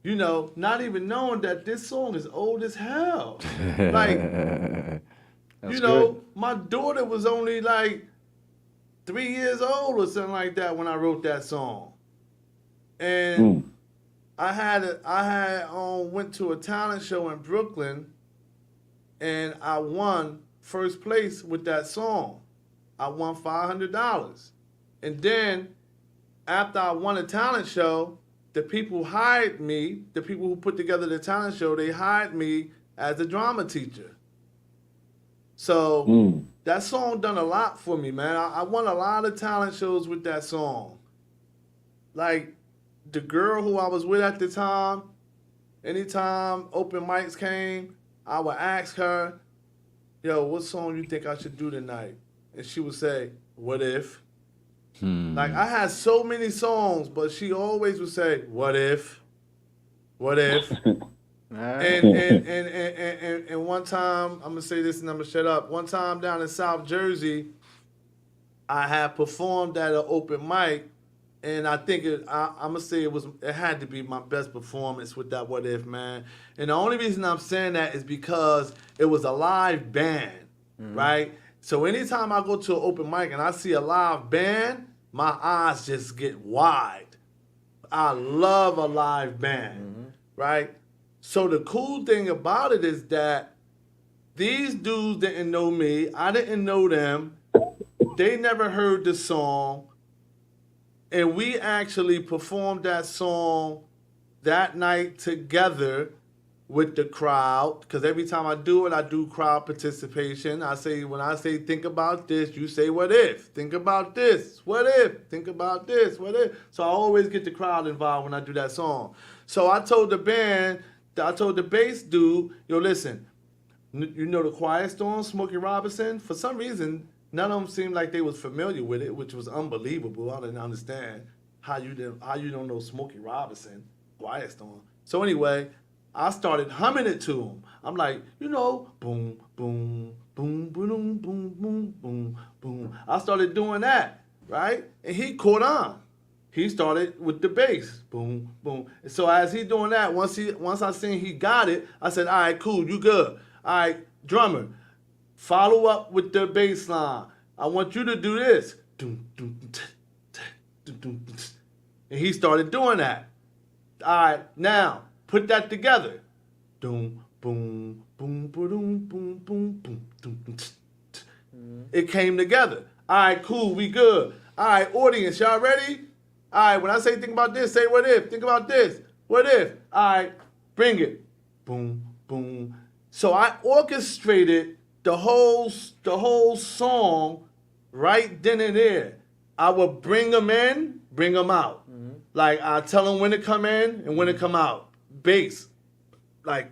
You know, not even knowing that this song is old as hell. Like, you know, my daughter was only like 3 years old or something like that when I wrote that song. And I went to a talent show in Brooklyn and I won first place with that song. I won $500. And then after I won a talent show, the people hired me, the people who put together the talent show, they hired me as a drama teacher. So that song done a lot for me, man. I won a lot of talent shows with that song. Like, the girl who I was with at the time, anytime open mics came, I would ask her, yo, what song you think I should do tonight? And she would say, What If? Like, I had so many songs, but she always would say, What if? What if? And one time, I'm going to say this and I'm going to shut up. One time down in South Jersey, I had performed at an open mic, and I think I'm going to say it had to be my best performance with that What If, man. And the only reason I'm saying that is because it was a live band, right? So anytime I go to an open mic and I see a live band, my eyes just get wide. I love a live band, right? So the cool thing about it is that these dudes didn't know me. I didn't know them. They never heard the song. And we actually performed that song that night together with the crowd, because every time I do it, I do crowd participation. When I say think about this, you say what if? Think about this, what if? Think about this, what if? So I always get the crowd involved when I do that song. So I told the bass dude, yo, listen, you know the Quiet Storm, Smokey Robinson? For some reason, none of them seemed like they was familiar with it, which was unbelievable. I didn't understand how you don't know Smokey Robinson, Quiet Storm. So anyway, I started humming it to him. I'm like, you know, boom, boom, boom, boom, boom, boom, boom, boom. I started doing that, right? And he caught on. He started with the bass, boom, boom. And so as he doing that, once I seen he got it, I said, all right, cool, you good. All right, drummer, follow up with the bass line. I want you to do this. And he started doing that. All right, now, put that together. Boom, boom, boom, boom, boom, boom, boom. It came together. All right, cool, we good. All right, audience, y'all ready? All right, when I say think about this, say what if. Think about this. What if? All right, bring it. Boom, boom. So I orchestrated the whole song right then and there. I would bring them in, bring them out. Like, I tell them when to come in and when to come out. Bass, like,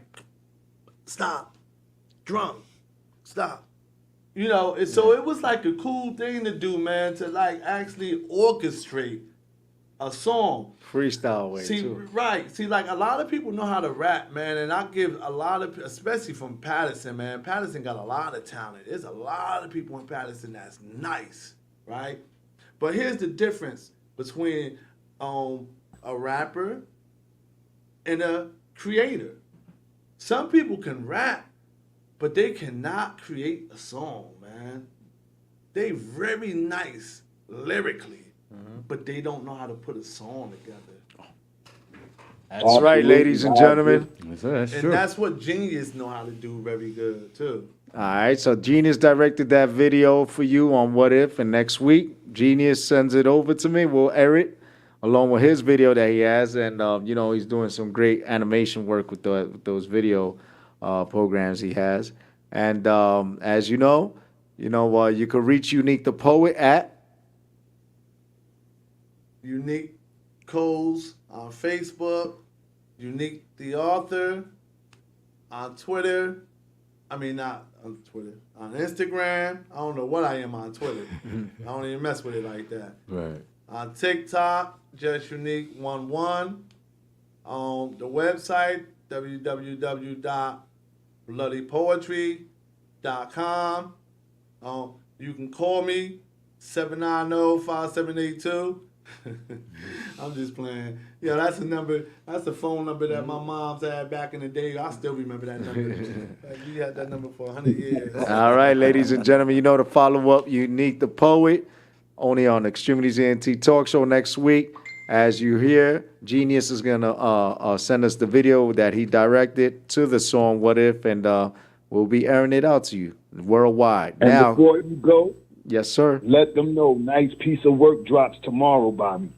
stop. Drum, stop. You know, and so it was like a cool thing to do, man, to like actually orchestrate a song. Freestyle way, too. Right. See, like, a lot of people know how to rap, man, and I give a lot of, especially from Patterson, man. Patterson got a lot of talent. There's a lot of people in Patterson that's nice, right? But here's the difference between a rapper and a creator. Some people can rap, but they cannot create a song, man. They very nice lyrically, but they don't know how to put a song together. That's right, ladies and gentlemen. That's true. And that's what Genius know how to do very good, too. All right, so Genius directed that video for you on What If, and next week, Genius sends it over to me. We'll air it along with his video that he has, and, you know, he's doing some great animation work with those video programs he has. And as you know, you can reach Unique the Poet at Unique Coles on Facebook, Unique the Author on Twitter. I mean, not on Twitter, on Instagram. I don't know what I am on Twitter. I don't even mess with it like that. Right. On TikTok, just Unique11. On the website, www.bloodypoetry.com. You can call me, 790-5782. I'm just playing. Yeah, that's the number. That's the phone number that my mom's had back in the day. I still remember that number. We had that number for 100 years. All right, ladies and gentlemen, to follow up Unique the Poet, only on Extremities ENT Talk Show next week. As you hear, Genius is going to send us the video that he directed to the song What If, and we'll be airing it out to you worldwide. And now, before you go, yes, sir. Let them know nice piece of work drops tomorrow by me.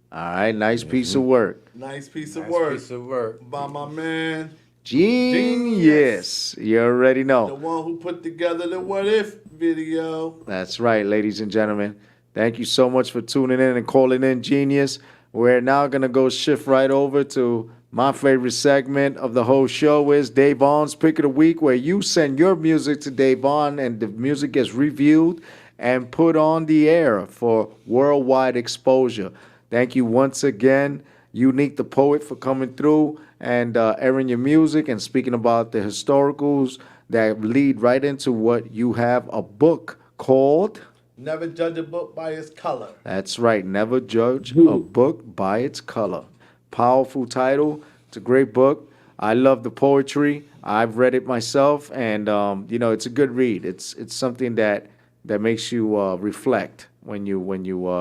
All right, nice piece of work. Nice piece of Nice work. work. By my man. Genius. You already The know. one who put together the What If video. That's right, ladies and gentlemen. Thank you so much for tuning in and calling in, Genius. We're now going to go shift right over to my favorite segment of the whole show is DAYVON's Pick of the Week, where you send your music to DAYVON and the music gets reviewed and put on the air for worldwide exposure. Thank you once again, Unique the Poet, for coming through and airing your music and speaking about the historicals that lead right into what you have, a book called... Never judge a book by its color. That's right. Never judge a book by its color. Powerful title. It's a great book. I love the poetry. I've read it myself, and it's a good read. It's something that makes you reflect when you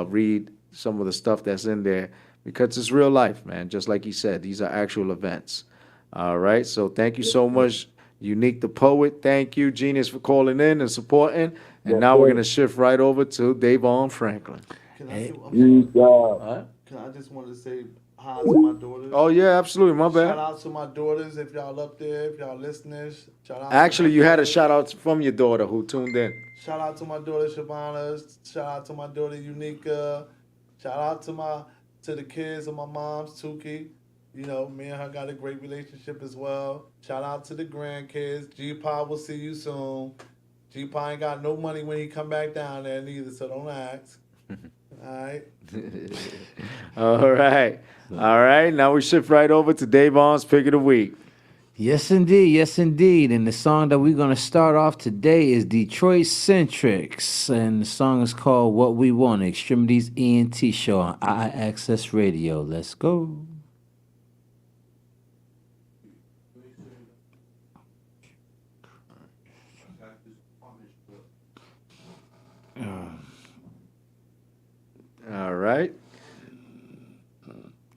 read some of the stuff that's in there, because it's real life, man. Just like he said, these are actual events. All right. So thank you so much, Unique the Poet. Thank you, Genius, for calling in and supporting. And now we're going to shift right over to DAYVON Franklin. Can I just want to say hi to my daughters. Oh, yeah, absolutely. My bad. Shout out to my daughters if y'all up there, if y'all listeners. Shout out Actually, you had a shout out from your daughter who tuned in. Shout out to my daughter Shabana. Shout out to my daughter Unica. Shout out to the kids of my mom's, Tuki. Me and her got a great relationship as well. Shout out to the grandkids. G-Pa will see you soon. G-Pa ain't got no money when he come back down there neither, so don't ask. All right? All right. All right. Now we shift right over to DAYVON's Pick of the Week. Yes, indeed. Yes, indeed. And the song that we're going to start off today is Detroit Centrics. And the song is called What We Want, Extremities ENT Show on iAccess Radio. Let's go. All right.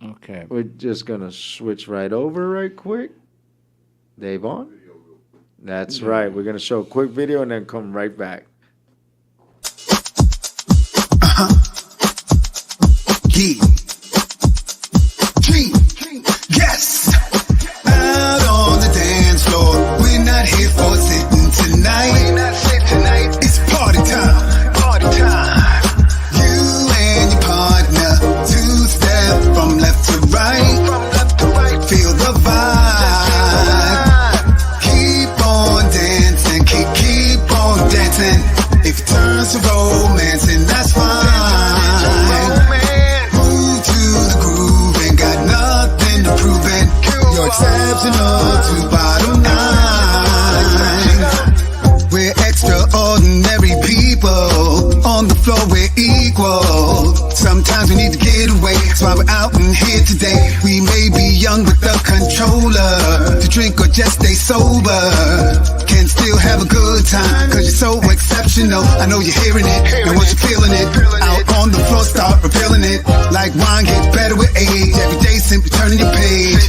Okay. We're just going to switch right over right quick. DAYVON? That's right. We're going to show a quick video and then come right back. Yes! Out on the dance floor. We're not here for sitting tonight. We're not sitting tonight. It's party time. Party time. From left to right, feel the vibe. Keep on dancing, keep on dancing. If it turns to romance, then that's fine. Move to the groove, ain't got nothing to prove it. You're exceptional to bottom line. We're extraordinary people. On the floor, we're equal. Sometimes we need to get away, that's why we're out in here today. We may be young with the controller, to drink or just stay sober. Can still have a good time, cause you're so exceptional. I know you're hearing it, and once you're feeling it, out on the floor, start revealing it. Like wine gets better with age, every day simply turning your page.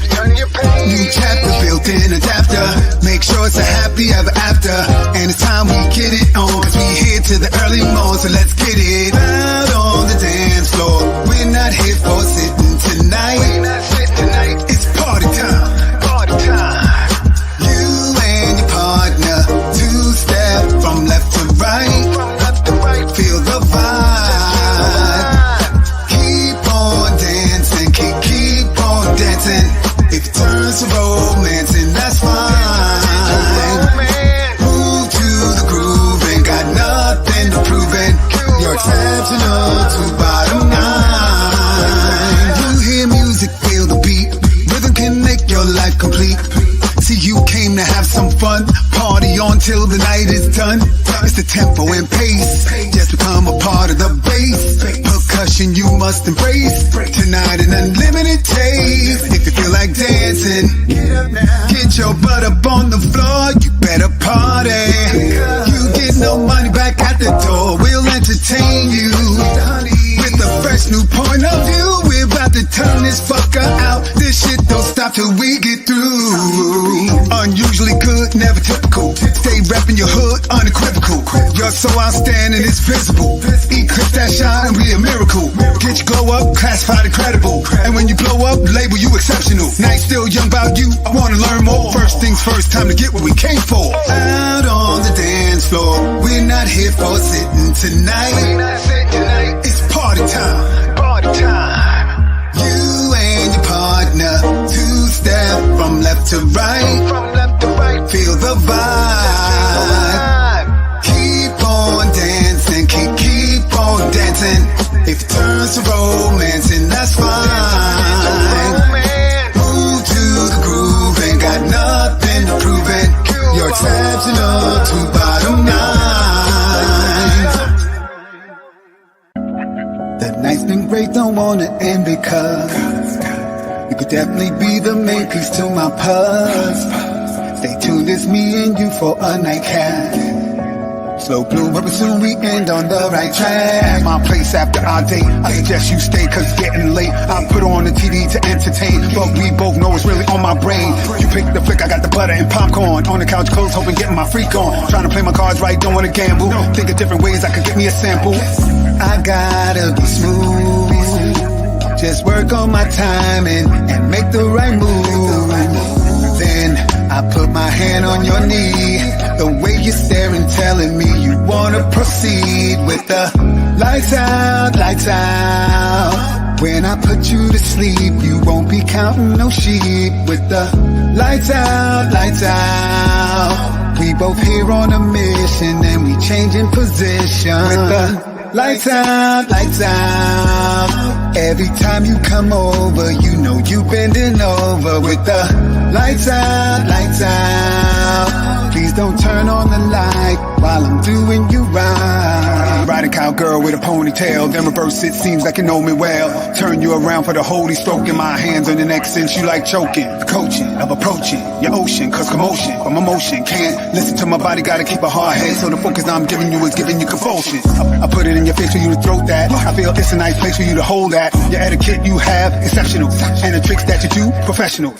New chapter built in adapter, make sure it's a happy ever after. And it's time we get it on, cause we here to the early morning, so let's get it. Out on the dance floor, we're not here for sitting tonight. We're not sitting tonight. It's party time. Party time. You till the night is done. It's the tempo and pace, just become a part of the bass. Percussion you must embrace, tonight an unlimited taste. If you feel like dancing, get your butt up on the floor, you better party. You get no money back at the door, we'll entertain you with a fresh new point of view. We're about to turn this fucker out, this shit don't stop till we get through. Unusually good, never typical, stay reppin' your hood unequivocal. You're so outstanding, it's visible. Eclipse that shine and be a miracle. Get your glow up, classified incredible. And when you blow up, label you exceptional. Night still young about you, I wanna learn more. First things first, time to get what we came for. Out on the dance floor, we're not here for sitting tonight. It's party time. Party time. You and your partner, two-step from left to right. Feel the vibe. Keep on dancing, keep on dancing. If it turns to romance, and that's fine. Move to the groove, ain't got nothing to prove it. You're exceptional to bottom line. The night's been great, don't wanna end because you could definitely be the main piece to my puzzle. Stay tuned, it's me and you for a nightcap. Slow bloom, but soon we end on the right track. My place after our date, I suggest you stay cause it's getting late. I put on the TV to entertain, but we both know it's really on my brain. You pick the flick, I got the butter and popcorn. On the couch, clothes, hoping getting my freak on. Trying to play my cards right, don't wanna gamble. Think of different ways I could get me a sample. I gotta be smooth, just work on my timing and make the right move. Then I put my hand on your knee, the way you're staring, telling me you wanna proceed with the lights out, lights out. When I put you to sleep, you won't be counting no sheep. With the lights out, lights out. We both here on a mission and we changing position. With the lights out, lights out. Every time you come over, you know you bending over. With the lights out, lights out. Please don't turn on the light while I'm doing you right. Riding cowgirl with a ponytail, then reverse it, seems like you know me well. Turn you around for the holy stroking, my hands on your neck since you like choking. The coaching of approaching your ocean, cause commotion from emotion. Can't listen to my body, gotta keep a hard head. So the focus I'm giving you is giving you convulsions. I put it in your face for you to throat that. I feel it's a nice place for you to hold that. Your etiquette you have, exceptional. And the tricks that you do, professional.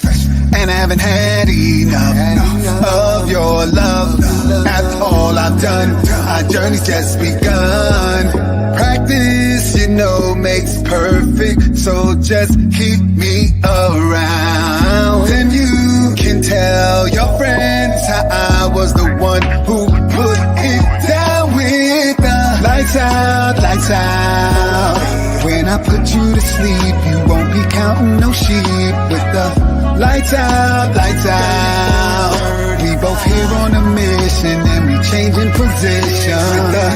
And I haven't had enough of your love. After all I've done, our journey's just begun. Practice, you know, makes perfect. So just keep me around. Then you can tell your friends how I was the one who put it down with the lights out, lights out. When I put you to sleep, you won't be counting no sheep. With the lights out, lights out. We both here on a mission and we changing position. With the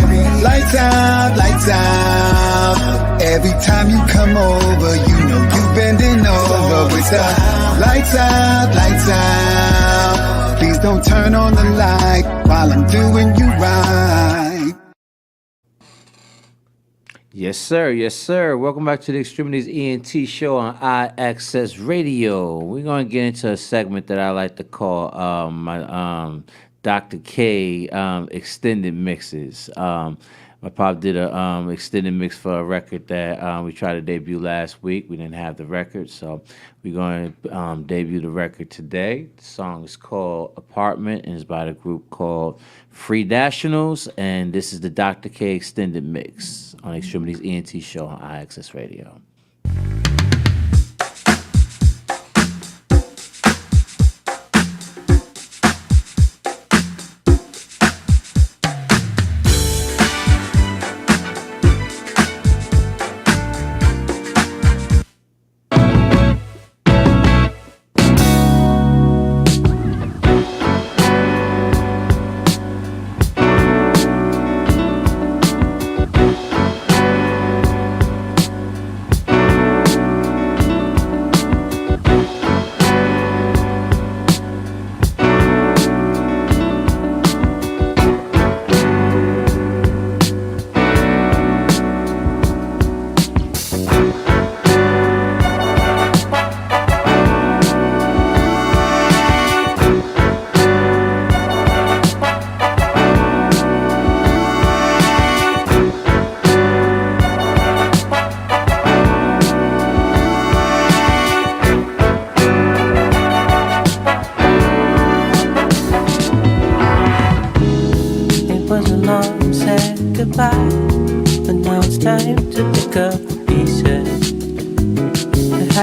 lights out, lights out. Every time you come over, you know you bending over. With the lights out, lights out. Please don't turn on the light while I'm doing you right. Yes, sir. Yes, sir. Welcome back to the X-Tremitiez ENT show on iAccess Radio. We're going to get into a segment that I like to call my Dr. K extended mixes. My pop did a extended mix for a record that we tried to debut last week. We didn't have the record, so we're going to debut the record today. The song is called Apartment and is by the group called Free Nationals, and this is the Dr. K extended mix on X-Tremitiez ENT show on iAccess Radio.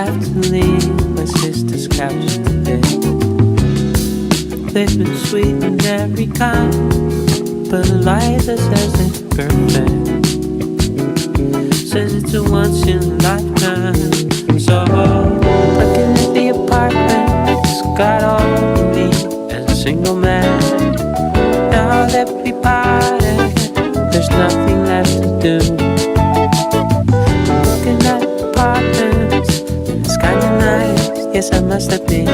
have to leave. My sister's couch in the bed. They've been sweet in every kind, but Eliza says it's perfect. Says it's a once in a lifetime. So looking at the apartment, it's got all you need as a single man. Now that we parted, there's nothing left to do. Looking at apartments, it's kinda nice. Yes, I must admit,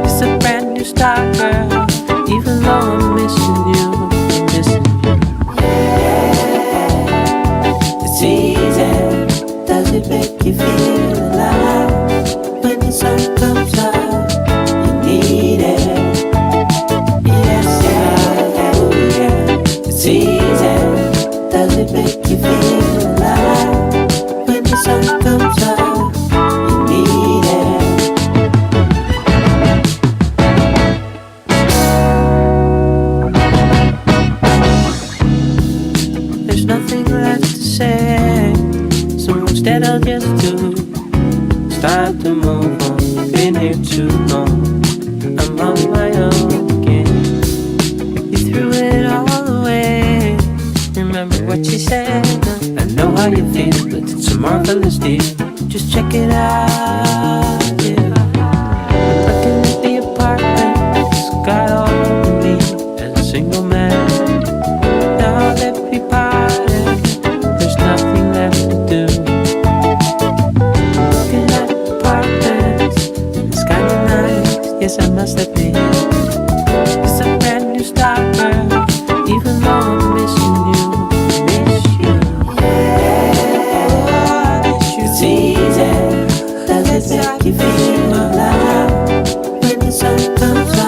it's a brand new start, girl. Even though I'm missing you, I'm missing you. It's easy. Does it make you feel alive? When the sun comes up, you need it. Yes, yeah, oh yeah. It's easy. Does it make you feel alive? When the sun comes up, you need it. There's nothing left to say, so instead I'll just do it's time to move on. Been here too long, I'm on my own again. You threw it all away. Remember what you said? I know how you feel, but it's a marvelous deal. Just check it out, yeah. Looking at the apartment, it's got all you need as a single man. Now that we parted, there's nothing left to do. Looking at apartments, it's kinda nice. Yes, I must admit, it's a brand new start, girl. Even though I'm missing you, miss you. It's easy. Does it make you feel alive? When the sun comes up,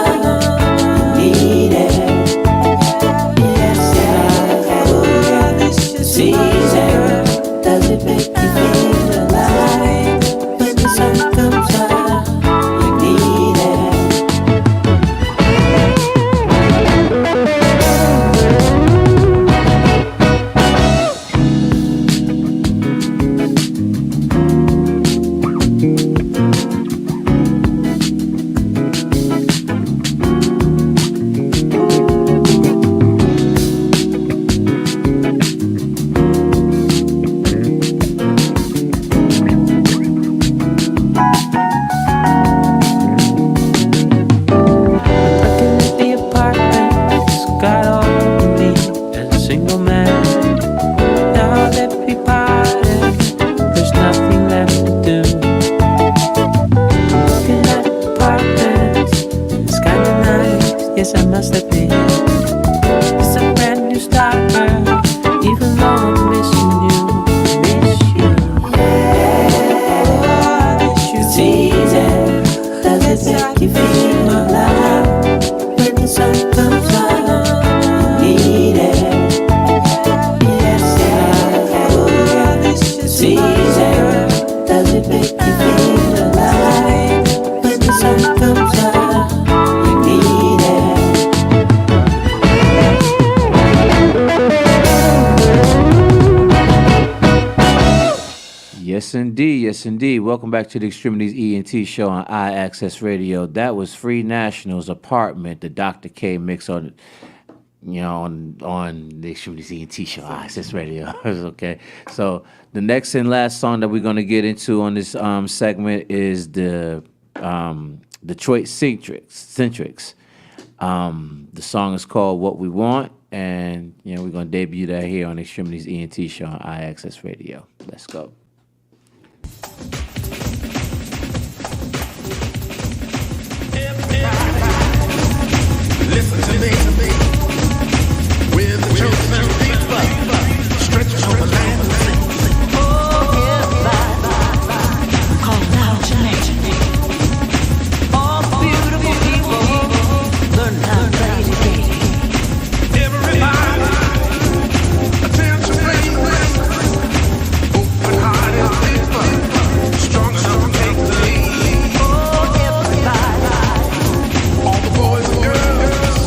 you need it. Yes, yeah, oh yeah. It's easy. Does it make you feel alive? When the sun comes up, you need it. Looking at the apartment, it's got all you need as a single man. Now that we parted, there's nothing left to do. Looking at apartments, it's kinda nice. Yes, I must admit, it's a brand new start, girl. Even though I'm missing you, miss you. It's easy. Does it make you feel alive? When the sun comes up, you need it. Yes, yeah, oh yeah. It's easy. Does it make you feel alive? When the sun comes up, you need it. Yes, indeed. Yes, indeed. Welcome back to the Extremities ENT show on iAccess Radio. That was Free National's Apartment, the Dr. K mix on, on the Extremities ENT show, iAccess Radio. Okay. So the next and last song that we're going to get into on this segment is the Detroit Centrics. The song is called What We Want, and we're going to debut that here on the Extremities ENT show on iAccess Radio. Let's go. Listen to me. With the chosen people, stretching over land. Oh, everybody, call out your name. All beautiful people, learn how to play the game. Everybody, attention please. Open-hearted people, strong enough to take the lead. Oh, everybody, all the boys and girls.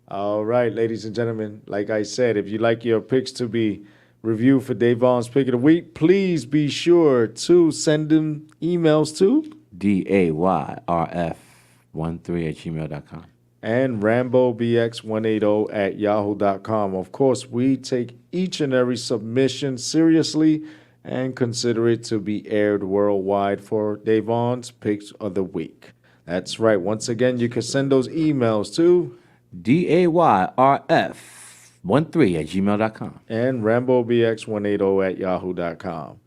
All right, ladies and gentlemen, like I said, if you'd like your picks to be reviewed for DAYVON's Pick of the Week, please be sure to send them emails to DAYRF13@gmail.com. and RamboBX180@yahoo.com. Of course, we take each and every submission seriously and consider it to be aired worldwide for DAYVON's Picks of the Week. That's right. Once again, you can send those emails to DAYRF13@gmail.com. and RamboBX180@yahoo.com.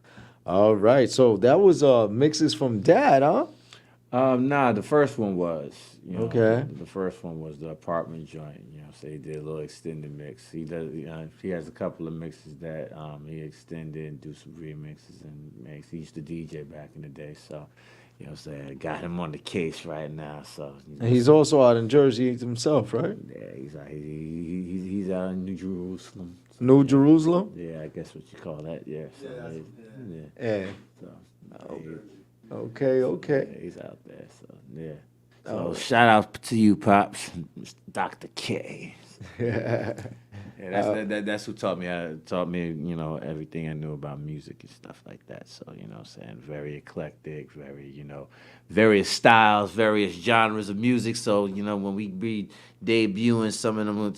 All right. So that was mixes from Dad, huh? Nah, the first one was. Okay. The first one was the apartment joint. So he did a little extended mix. He does. He has a couple of mixes that he extended and do some remixes and makes. He used to DJ back in the day, so what I'm saying, got him on the case right now. So And he's also out in Jersey himself, right? Yeah, he's out in New Jerusalem. So, New Jerusalem? Yeah, I guess what you call that. Yeah. So, Yeah. So, Okay. Yeah, he's out there. So yeah. So shout out to you, pops, Dr. K. That's who taught me everything I knew about music and stuff like that. So I'm saying, very eclectic, very various styles, various genres of music. So when we be debuting some of them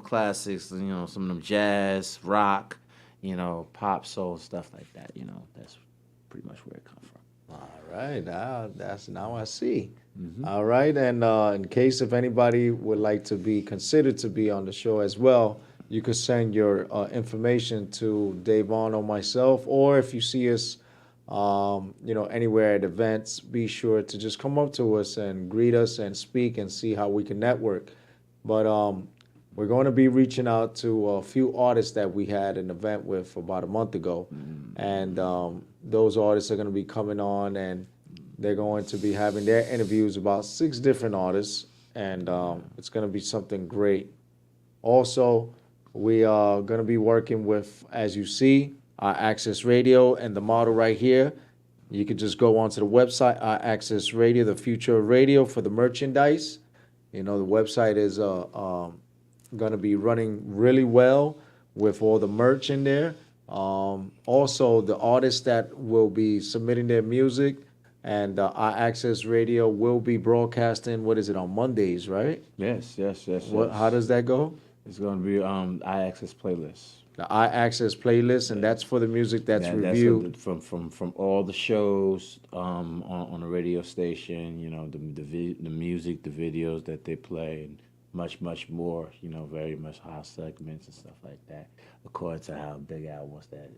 classics, some of them jazz, rock, pop, soul, stuff like that. That's pretty much where it comes from. All right, that's now I see. All right, and in case if anybody would like to be considered to be on the show as well, you could send your information to DAYVON or myself, or if you see us, anywhere at events, be sure to just come up to us and greet us and speak and see how we can network. But we're going to be reaching out to a few artists that we had an event with about a month ago, and those artists are going to be coming on, and they're going to be having their interviews about 6 different artists, and it's going to be something great. Also, we are going to be working with, as you see, our Access Radio, and the model right here. You can just go onto the website, our Access Radio, the future of radio, for the merchandise. The website is going to be running really well with all the merch in there. Also, the artists that will be submitting their music, and our Access Radio will be broadcasting, on Mondays, right? Yes. How does that go? It's going to be iAccess playlist. The iAccess playlist, and that's for the music that's reviewed. That's from all the shows on the radio station, the music, the videos that they play, and much more, very much house segments and stuff like that, according to how Big Al wants that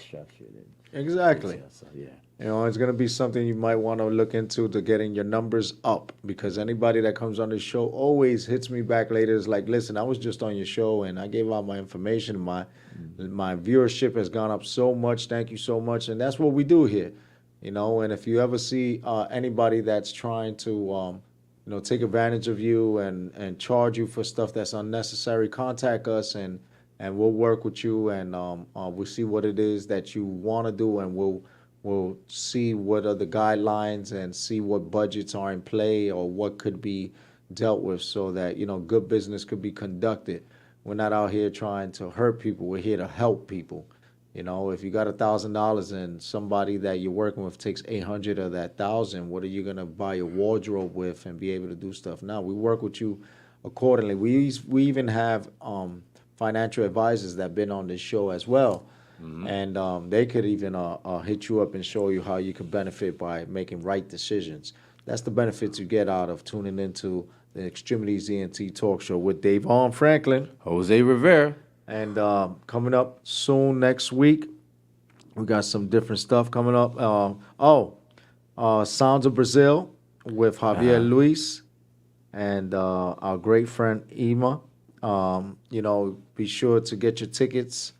structured. Exactly. So, yeah. It's going to be something you might want to look into to getting your numbers up, because anybody that comes on the show always hits me back later. Is like, listen, I was just on your show and I gave out my information. My viewership has gone up so much. Thank you so much. And that's what we do here. And if you ever see anybody that's trying to take advantage of you and charge you for stuff that's unnecessary, contact us and we'll work with you, and we'll see what it is that you want to do, and we'll see what are the guidelines and see what budgets are in play or what could be dealt with, so that good business could be conducted. We're not out here trying to hurt people. We're here to help people. If you got $1,000 and somebody that you're working with takes 800 of that 1,000, what are you gonna buy your wardrobe with and be able to do stuff? Now we work with you accordingly. We even have financial advisors that been on this show as well, and they could even hit you up and show you how you can benefit by making right decisions. That's the benefits you get out of tuning into the X-Tremitiez ENT Talk Show with DAYVON Franklin, Jose Rivera. And coming up soon next week, we got some different stuff coming up. Sounds of Brazil with Javier Luis and our great friend Ima. Be sure to get your tickets,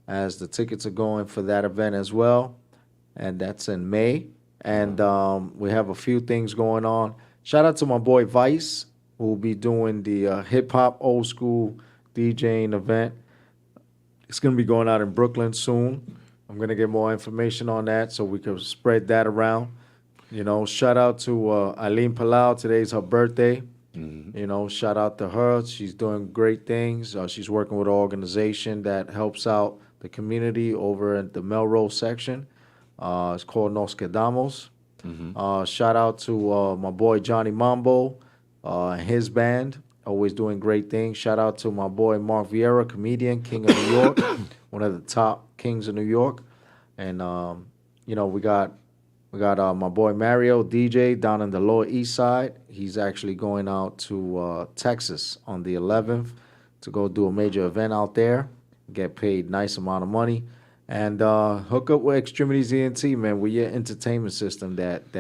as the tickets are going for that event as well. And that's in May. And we have a few things going on. Shout out to my boy Vice, who will be doing the hip-hop old school DJing event. It's going to be going out in Brooklyn soon. I'm going to get more information on that so we can spread that around. Shout out to Eileen Palau. Today's her birthday. You know, shout out to her. She's doing great things. She's working with an organization that helps out the community over at the Melrose section. It's called Nos Quedamos. Shout out to my boy Johnny Mambo and his band, always doing great things. Shout out to my boy Mark Vieira, comedian, king of New York, one of the top kings of New York. And, you know, we got my boy Mario, DJ, down in the Lower East Side. He's actually going out to Texas on the 11th to go do a major event out there, get paid nice amount of money, and hook up with X-Tremitiez ENT, man. We're your entertainment system that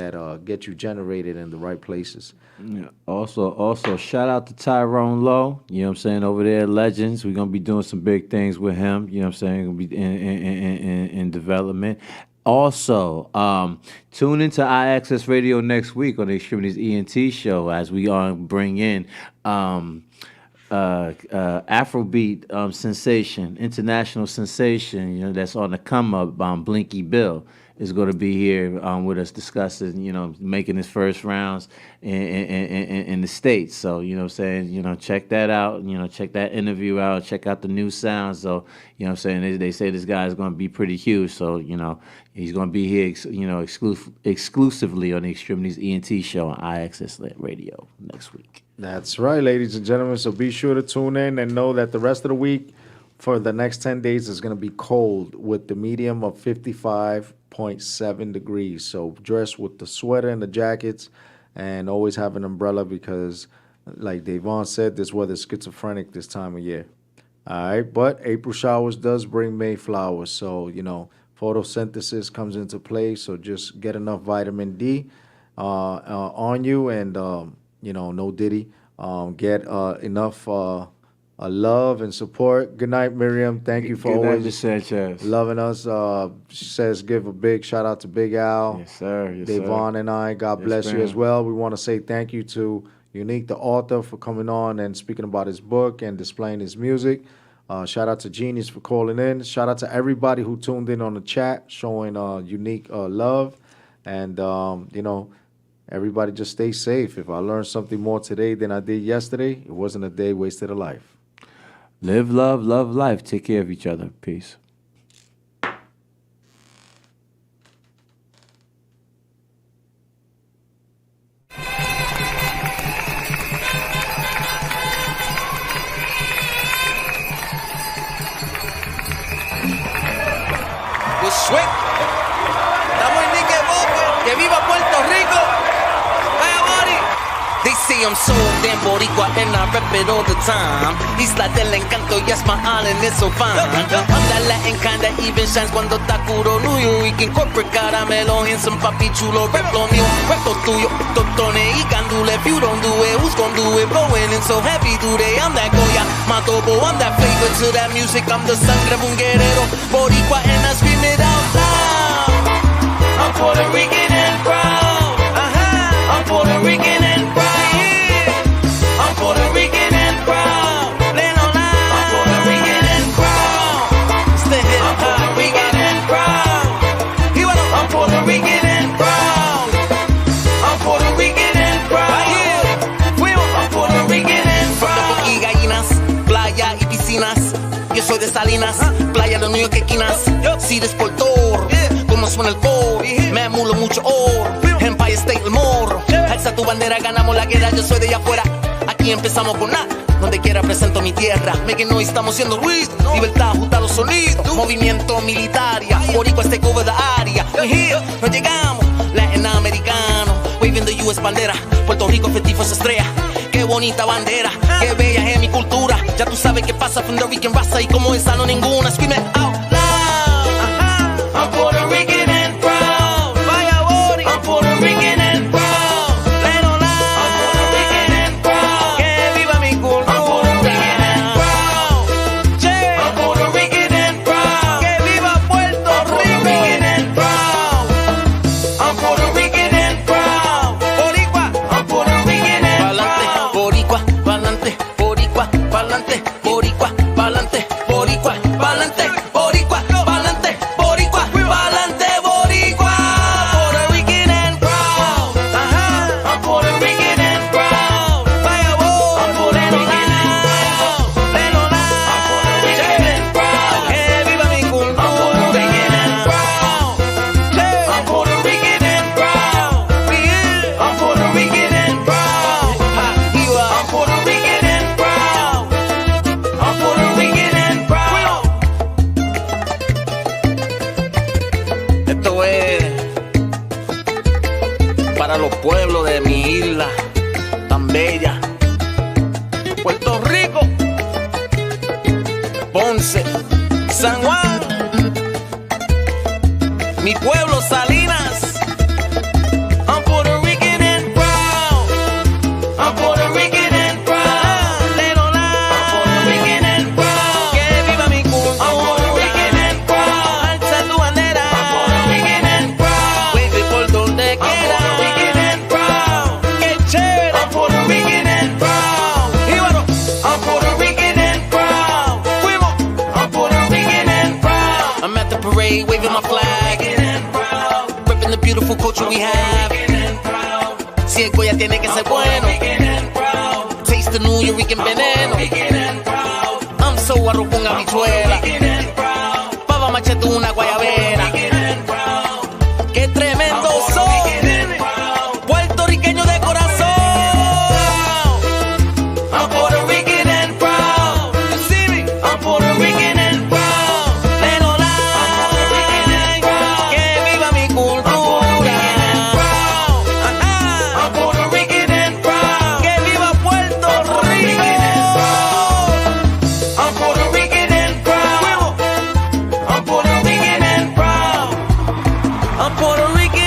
get you generated in the right places. Yeah. Also, shout out to Tyrone Lowe. You know what I'm saying? Over there at Legends. We're going to be doing some big things with him. You know what I'm saying? Going to be in development. Also, tune into iAccess Radio next week on the X-Tremitiez ENT show as we bring in Afrobeat sensation, international sensation, you know, that's on the come up. Blinky Bill is going to be here with us discussing, you know, making his first rounds in the States. So, you know what I'm saying, you know, check that out, you know, check that interview out, check out the new sounds. So, you know what I'm saying, they say this guy is going to be pretty huge. So, you know, he's going to be here, you know, exclusively on the X-Tremitiez ENT show on iAccess Radio next week. That's right, ladies and gentlemen. So be sure to tune in and know that the rest of the week for the next 10 days is going to be cold with the medium of 55.7 degrees. So dress with the sweater and the jackets and always have an umbrella because, like DAYVON said, this weather's schizophrenic this time of year. All right, but April showers does bring May flowers. So, you know, photosynthesis comes into play. So just get enough vitamin D on you and, you know, no Diddy. Get enough love and support. Good night, Miriam. Thank you for always loving us. She says give a big shout out to Big Al. Yes, sir. Yes, DAYVON and I. God bless you as well. We want to say thank you to Unique, the author, for coming on and speaking about his book and displaying his music. Shout out to Genius for calling in. Shout out to everybody who tuned in on the chat, showing Unique love. And, you know, everybody just stay safe. If I learned something more today than I did yesterday, it wasn't a day wasted of life. Live, love, love life. Take care of each other. Peace. Sweet. Estamos en Niqueboque. Que viva Puerto Rico. Vaya, buddy. They say I'm so damn boricua and I rep it all the time. Isla del Encanto, yes, my island is so fine. That Latin kinda even shines cuando está curo nuyo. Y que corporate caramelo and some papi chulo. Rep lo mío, rep lo tuyo. Totone y candule. If you don't do it, who's gon' do it? Blowing in so heavy today. I'm that Goya, Matobo. I'm that flavor to that music. I'm the sangre de un guerrero. Boricua and I scream it out loud. I'm Puerto Rican and proud. I'm Puerto Rican and proud. I'm Puerto Rican and proud. I'm Puerto Rican and proud. I'm Puerto Rican and proud. I'm Puerto Rican and proud. I'm Puerto Rican and proud. I'm Puerto Rican and proud. Y gallinas, playa y piscinas. Yo soy de Salinas, playa de New York esquinas. Si desportor, como suena el coro, me amulo mucho oro. Empire State el morro. Alza tu bandera, ganamos la guerra. Yo soy de allá afuera. Aquí empezamos con nada. Donde quiera presento mi tierra. Make no estamos siendo Luis. Libertad, justa los sonidos. Movimiento militar. Boricua este cover the área. No llegamos. Latinoamericano. Waving the US bandera. Puerto Rico festivo esa estrella. Qué bonita bandera. Qué bella es mi cultura. Ya tú sabes qué pasa from the Rican raza. Y como esa no ninguna. Scream it out loud. I'm Puerto Rican and proud. Vaya body. I'm Puerto Rican and proud. Pa'lante, boricua, pa'lante, boricua, pa'lante, boricua. para los pueblos de mi isla tan bella, Puerto Rico, Ponce, San Juan, mi pueblo Salinas. I'm Puerto Rican and proud. I'm Puerto Rican and proud. De no la. I'm Puerto Rican and proud. Que viva mi cultura. I'm Puerto Rican and proud. Alza tu bandera. I'm Puerto Rican and proud. Wave por donde quiera. I'm Puerto Rican and proud. Qué chévere. I'm Puerto Rican and proud. Jíbaro. I'm Puerto Rican and proud. Fuimos. I'm Puerto Rican and proud. I'm at the parade waving my flag. Repping the beautiful culture we have. Si el Goya tiene que ser bueno. Taste the New York veneno. I'm so arroz con habichuela. Pava machete una guayabera. Qué tremendo soy. Puertorriqueño de corazón. I'm Puerto Rican and proud. You see me? I'm Puerto Rican and proud. De no la. Que viva mi cultura. I'm Puerto Rican and proud. Que viva Puerto Rico. I'm Puerto Rican and proud. I'm Puerto Rican and proud. I'm Puerto Rican.